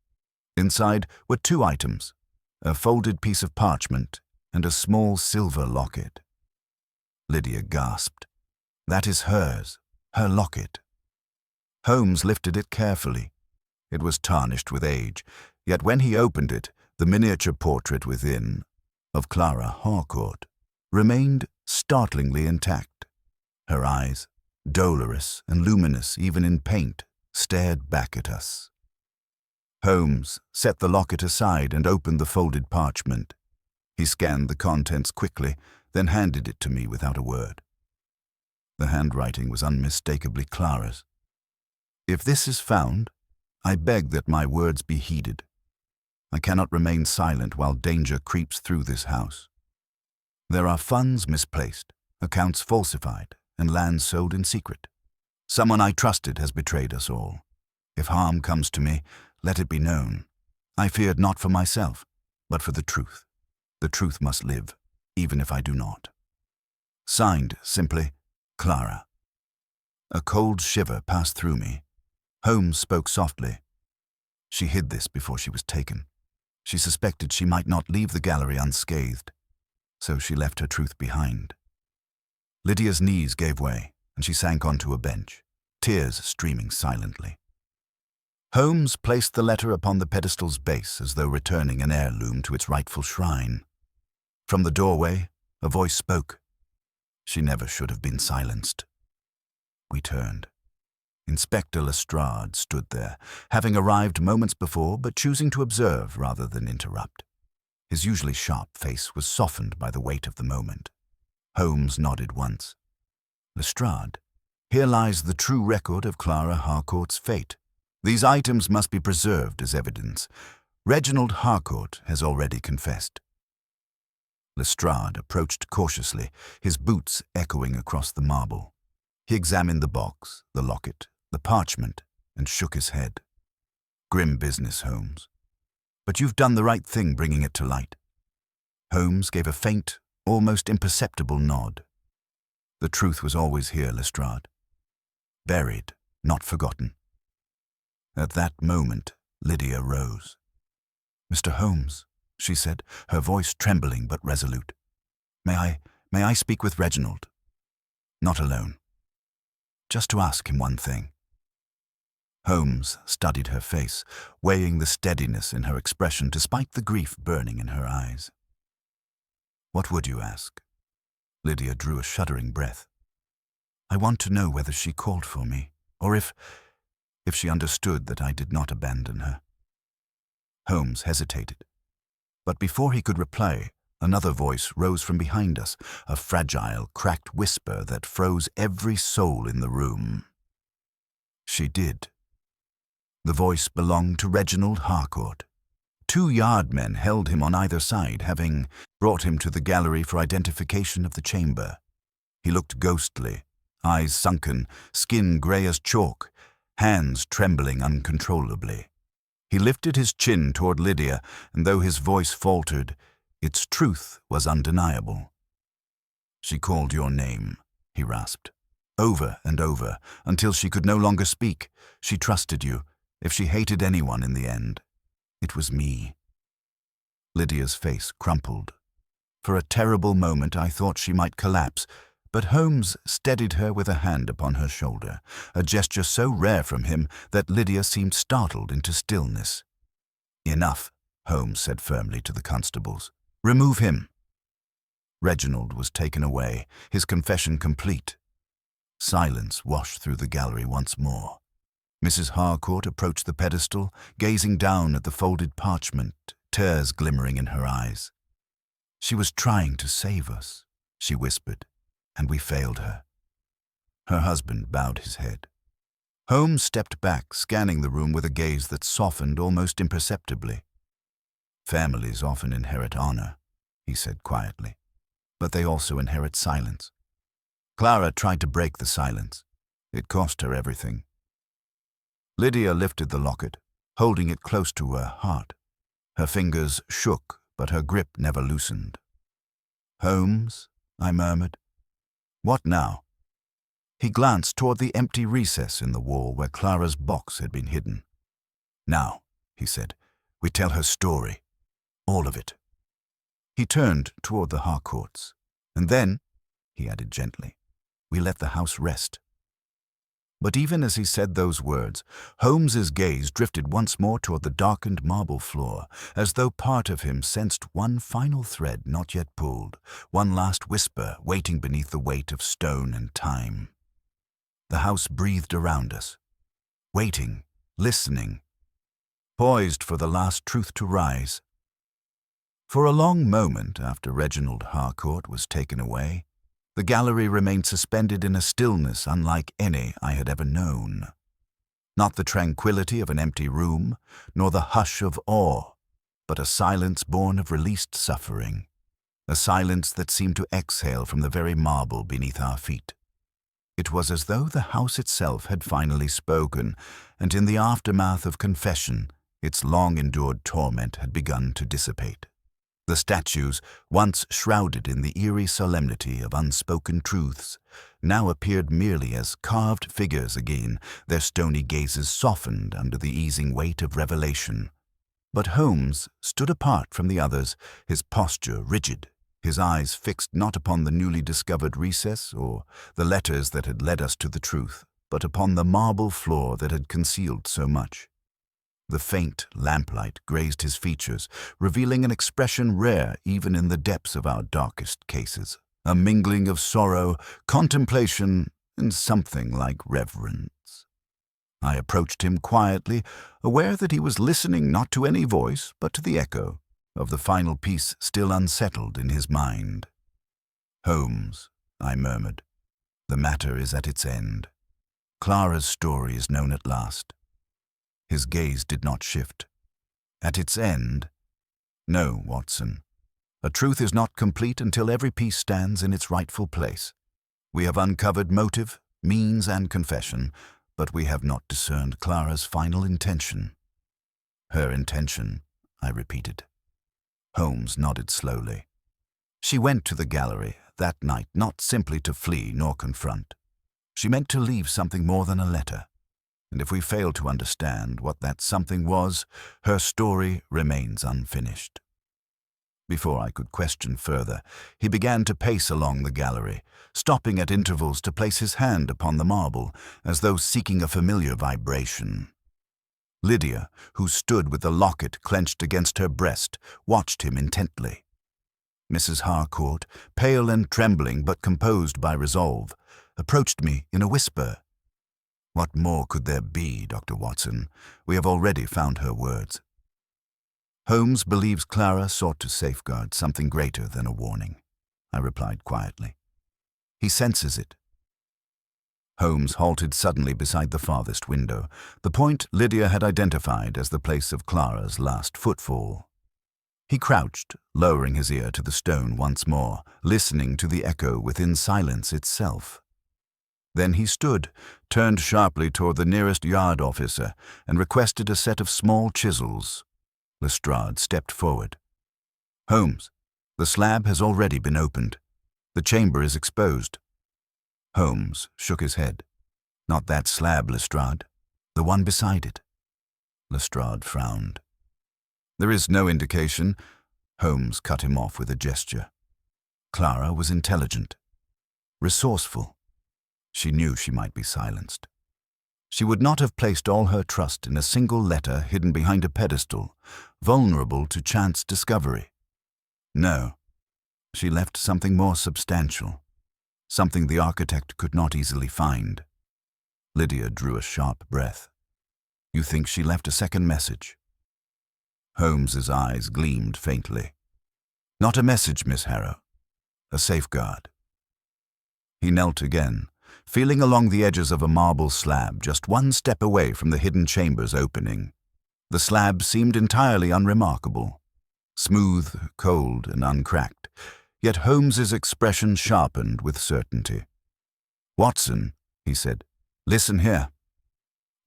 Inside were two items, a folded piece of parchment and a small silver locket. Lydia gasped. "That is hers, her locket." Holmes lifted it carefully. It was tarnished with age, yet when he opened it, the miniature portrait within, of Clara Harcourt, remained startlingly intact. Her eyes, dolorous and luminous even in paint, stared back at us. Holmes set the locket aside and opened the folded parchment. He scanned the contents quickly, then handed it to me without a word. The handwriting was unmistakably Clara's. "If this is found, I beg that my words be heeded. I cannot remain silent while danger creeps through this house. There are funds misplaced, accounts falsified, and land sold in secret. Someone I trusted has betrayed us all. If harm comes to me, let it be known. I feared not for myself, but for the truth. The truth must live, even if I do not." Signed simply, Clara. A cold shiver passed through me. Holmes spoke softly. She hid this before she was taken. She suspected she might not leave the gallery unscathed, so she left her truth behind. Lydia's knees gave way, and she sank onto a bench, tears streaming silently. Holmes placed the letter upon the pedestal's base as though returning an heirloom to its rightful shrine. From the doorway, a voice spoke. She never should have been silenced. We turned. Inspector Lestrade stood there, having arrived moments before, but choosing to observe rather than interrupt. His usually sharp face was softened by the weight of the moment. Holmes nodded once. "Lestrade, here lies the true record of Clara Harcourt's fate. These items must be preserved as evidence. Reginald Harcourt has already confessed." Lestrade approached cautiously, his boots echoing across the marble. He examined the box, the locket, the parchment, and shook his head. "Grim business, Holmes. But you've done the right thing bringing it to light." Holmes gave a faint, almost imperceptible nod. "The truth was always here, Lestrade. Buried, not forgotten." At that moment, Lydia rose. "Mr. Holmes," she said, her voice trembling but resolute. May I speak with Reginald? Not alone. Just to ask him one thing." Holmes studied her face, weighing the steadiness in her expression despite the grief burning in her eyes. "What would you ask?" Lydia drew a shuddering breath. "I want to know whether she called for me, or if she understood that I did not abandon her." Holmes hesitated. But before he could reply, another voice rose from behind us, a fragile, cracked whisper that froze every soul in the room. "She did." The voice belonged to Reginald Harcourt. 2 yardmen held him on either side, having brought him to the gallery for identification of the chamber. He looked ghostly, eyes sunken, skin grey as chalk, hands trembling uncontrollably. He lifted his chin toward Lydia, and though his voice faltered, its truth was undeniable. "She called your name," he rasped, "over and over, until she could no longer speak. She trusted you. If she hated anyone in the end, it was me." Lydia's face crumpled. For a terrible moment I thought she might collapse, but Holmes steadied her with a hand upon her shoulder, a gesture so rare from him that Lydia seemed startled into stillness. "Enough," Holmes said firmly to the constables. "Remove him." Reginald was taken away, his confession complete. Silence washed through the gallery once more. Mrs. Harcourt approached the pedestal, gazing down at the folded parchment, tears glimmering in her eyes. "She was trying to save us," she whispered, "and we failed her." Her husband bowed his head. Holmes stepped back, scanning the room with a gaze that softened almost imperceptibly. "Families often inherit honor," he said quietly, "but they also inherit silence. Clara tried to break the silence. It cost her everything." Lydia lifted the locket, holding it close to her heart. Her fingers shook, but her grip never loosened. "Holmes," I murmured. "What now?" He glanced toward the empty recess in the wall where Clara's box had been hidden. "Now," he said, We tell her story. All of it. He turned toward the Harcourts. And then, he added gently, we let the house rest. But even as he said those words, Holmes's gaze drifted once more toward the darkened marble floor, as though part of him sensed one final thread not yet pulled, one last whisper waiting beneath the weight of stone and time. The house breathed around us, waiting, listening, poised for the last truth to rise. For a long moment after Reginald Harcourt was taken away, the gallery remained suspended in a stillness unlike any I had ever known. Not the tranquility of an empty room, nor the hush of awe, but a silence born of released suffering, a silence that seemed to exhale from the very marble beneath our feet. It was as though the house itself had finally spoken, and in the aftermath of confession, its long-endured torment had begun to dissipate. The statues, once shrouded in the eerie solemnity of unspoken truths, now appeared merely as carved figures again, their stony gazes softened under the easing weight of revelation. But Holmes stood apart from the others, his posture rigid, his eyes fixed not upon the newly discovered recess or the letters that had led us to the truth, but upon the marble floor that had concealed so much. The faint lamplight grazed his features, revealing an expression rare even in the depths of our darkest cases, a mingling of sorrow, contemplation, and something like reverence. I approached him quietly, aware that he was listening not to any voice, but to the echo of the final piece still unsettled in his mind. "Holmes," I murmured, "the matter is at its end. Clara's story is known at last." His gaze did not shift. "At its end? No, Watson. A truth is not complete until every piece stands in its rightful place. We have uncovered motive, means, and confession, but we have not discerned Clara's final intention." "Her intention," I repeated. Holmes nodded slowly. "She went to the gallery that night not simply to flee nor confront. She meant to leave something more than a letter. And if we fail to understand what that something was, her story remains unfinished." Before I could question further, he began to pace along the gallery, stopping at intervals to place his hand upon the marble, as though seeking a familiar vibration. Lydia, who stood with the locket clenched against her breast, watched him intently. Mrs. Harcourt, pale and trembling but composed by resolve, approached me in a whisper. "What more could there be, Dr. Watson? We have already found her words." "Holmes believes Clara sought to safeguard something greater than a warning," I replied quietly. "He senses it." Holmes halted suddenly beside the farthest window, the point Lydia had identified as the place of Clara's last footfall. He crouched, lowering his ear to the stone once more, listening to the echo within silence itself. Then he stood, turned sharply toward the nearest yard officer, and requested a set of small chisels. Lestrade stepped forward. "Holmes, the slab has already been opened. The chamber is exposed." Holmes shook his head. "Not that slab, Lestrade. The one beside it." Lestrade frowned. "There is no indication." Holmes cut him off with a gesture. Clara was intelligent, resourceful. She knew she might be silenced. She would not have placed all her trust in a single letter hidden behind a pedestal, vulnerable to chance discovery. No, she left something more substantial, something the architect could not easily find. Lydia drew a sharp breath. "You think she left a second message?" Holmes's eyes gleamed faintly. "Not a message, Miss Harrow. A safeguard." He knelt again, feeling along the edges of a marble slab just one step away from the hidden chamber's opening. The slab seemed entirely unremarkable, smooth, cold, and uncracked, yet Holmes's expression sharpened with certainty. "Watson," he said, "listen here."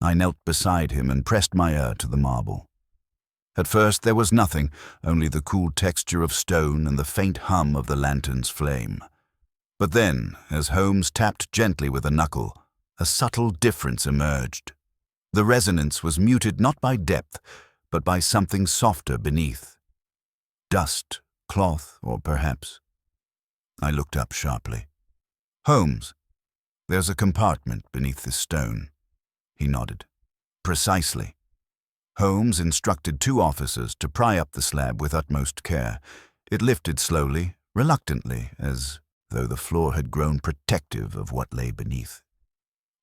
I knelt beside him and pressed my ear to the marble. At first there was nothing, only the cool texture of stone and the faint hum of the lantern's flame. But then, as Holmes tapped gently with a knuckle, a subtle difference emerged. The resonance was muted not by depth, but by something softer beneath. Dust, cloth, or perhaps... I looked up sharply. "Holmes, there's a compartment beneath this stone." He nodded. "Precisely." Holmes instructed 2 officers to pry up the slab with utmost care. It lifted slowly, reluctantly, as though the floor had grown protective of what lay beneath.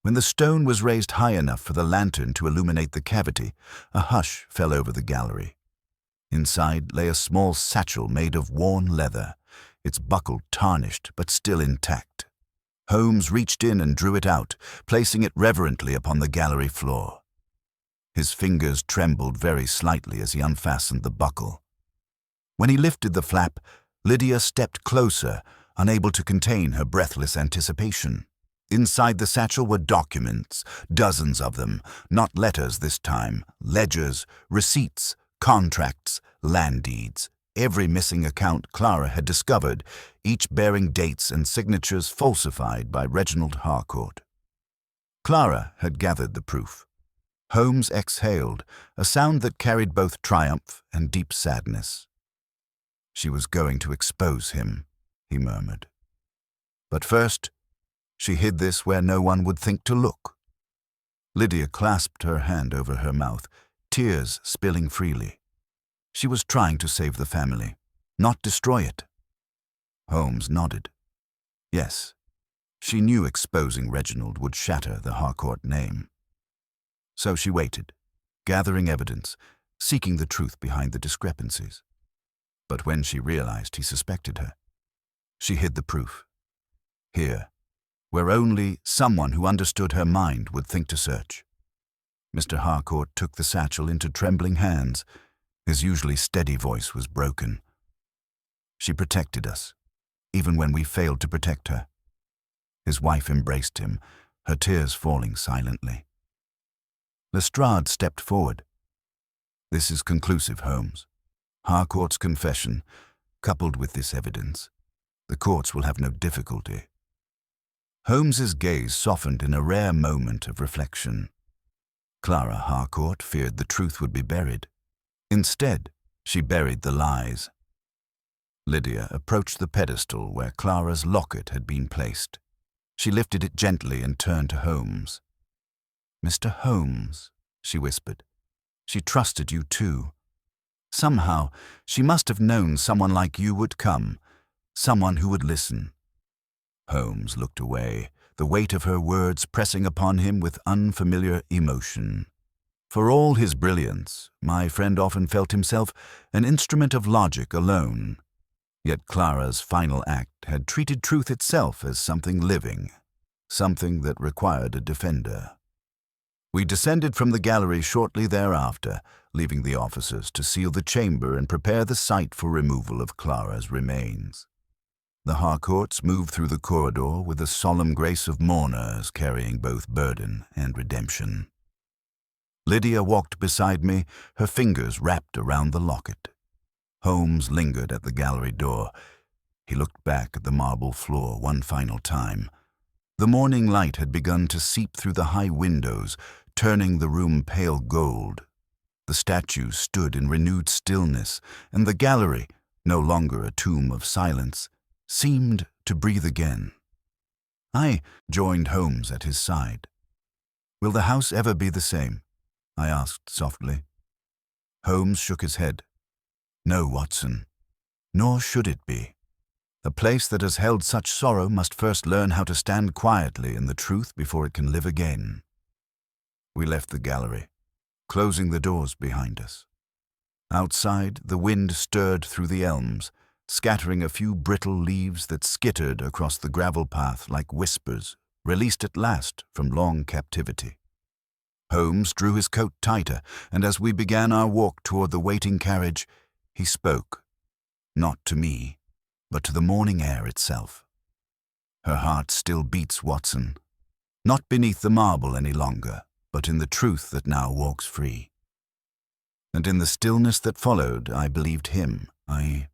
When the stone was raised high enough for the lantern to illuminate the cavity, a hush fell over the gallery. Inside lay a small satchel made of worn leather, its buckle tarnished but still intact. Holmes reached in and drew it out, placing it reverently upon the gallery floor. His fingers trembled very slightly as he unfastened the buckle. When he lifted the flap, Lydia stepped closer, unable to contain her breathless anticipation. Inside the satchel were documents, dozens of them, not letters this time, ledgers, receipts, contracts, land deeds, every missing account Clara had discovered, each bearing dates and signatures falsified by Reginald Harcourt. Clara had gathered the proof. Holmes exhaled, a sound that carried both triumph and deep sadness. "She was going to expose him," he murmured. "But first, she hid this where no one would think to look." Lydia clasped her hand over her mouth, tears spilling freely. She was trying to save the family, not destroy it. Holmes nodded. Yes, she knew exposing Reginald would shatter the Harcourt name. So she waited, gathering evidence, seeking the truth behind the discrepancies. But when she realized he suspected her, she hid the proof. Here, where only someone who understood her mind would think to search. Mr. Harcourt took the satchel into trembling hands. His usually steady voice was broken. "She protected us, even when we failed to protect her." His wife embraced him, her tears falling silently. Lestrade stepped forward. "This is conclusive, Holmes. Harcourt's confession, coupled with this evidence. The courts will have no difficulty." Holmes's gaze softened in a rare moment of reflection. Clara Harcourt feared the truth would be buried. Instead, she buried the lies. Lydia approached the pedestal where Clara's locket had been placed. She lifted it gently and turned to Holmes. "Mr. Holmes," she whispered, "she trusted you too. Somehow, she must have known someone like you would come, someone who would listen." Holmes looked away, the weight of her words pressing upon him with unfamiliar emotion. For all his brilliance, my friend often felt himself an instrument of logic alone. Yet Clara's final act had treated truth itself as something living, something that required a defender. We descended from the gallery shortly thereafter, leaving the officers to seal the chamber and prepare the site for removal of Clara's remains. The Harcourts moved through the corridor with the solemn grace of mourners carrying both burden and redemption. Lydia walked beside me, her fingers wrapped around the locket. Holmes lingered at the gallery door. He looked back at the marble floor one final time. The morning light had begun to seep through the high windows, turning the room pale gold. The statues stood in renewed stillness, and the gallery, no longer a tomb of silence, seemed to breathe again. I joined Holmes at his side. "Will the house ever be the same?" I asked softly. Holmes shook his head. "No, Watson, nor should it be. A place that has held such sorrow must first learn how to stand quietly in the truth before it can live again." We left the gallery, closing the doors behind us. Outside, the wind stirred through the elms, scattering a few brittle leaves that skittered across the gravel path like whispers, released at last from long captivity. Holmes drew his coat tighter, and as we began our walk toward the waiting carriage, he spoke, not to me, but to the morning air itself. "Her heart still beats, Watson, not beneath the marble any longer, but in the truth that now walks free." And in the stillness that followed, I believed him. I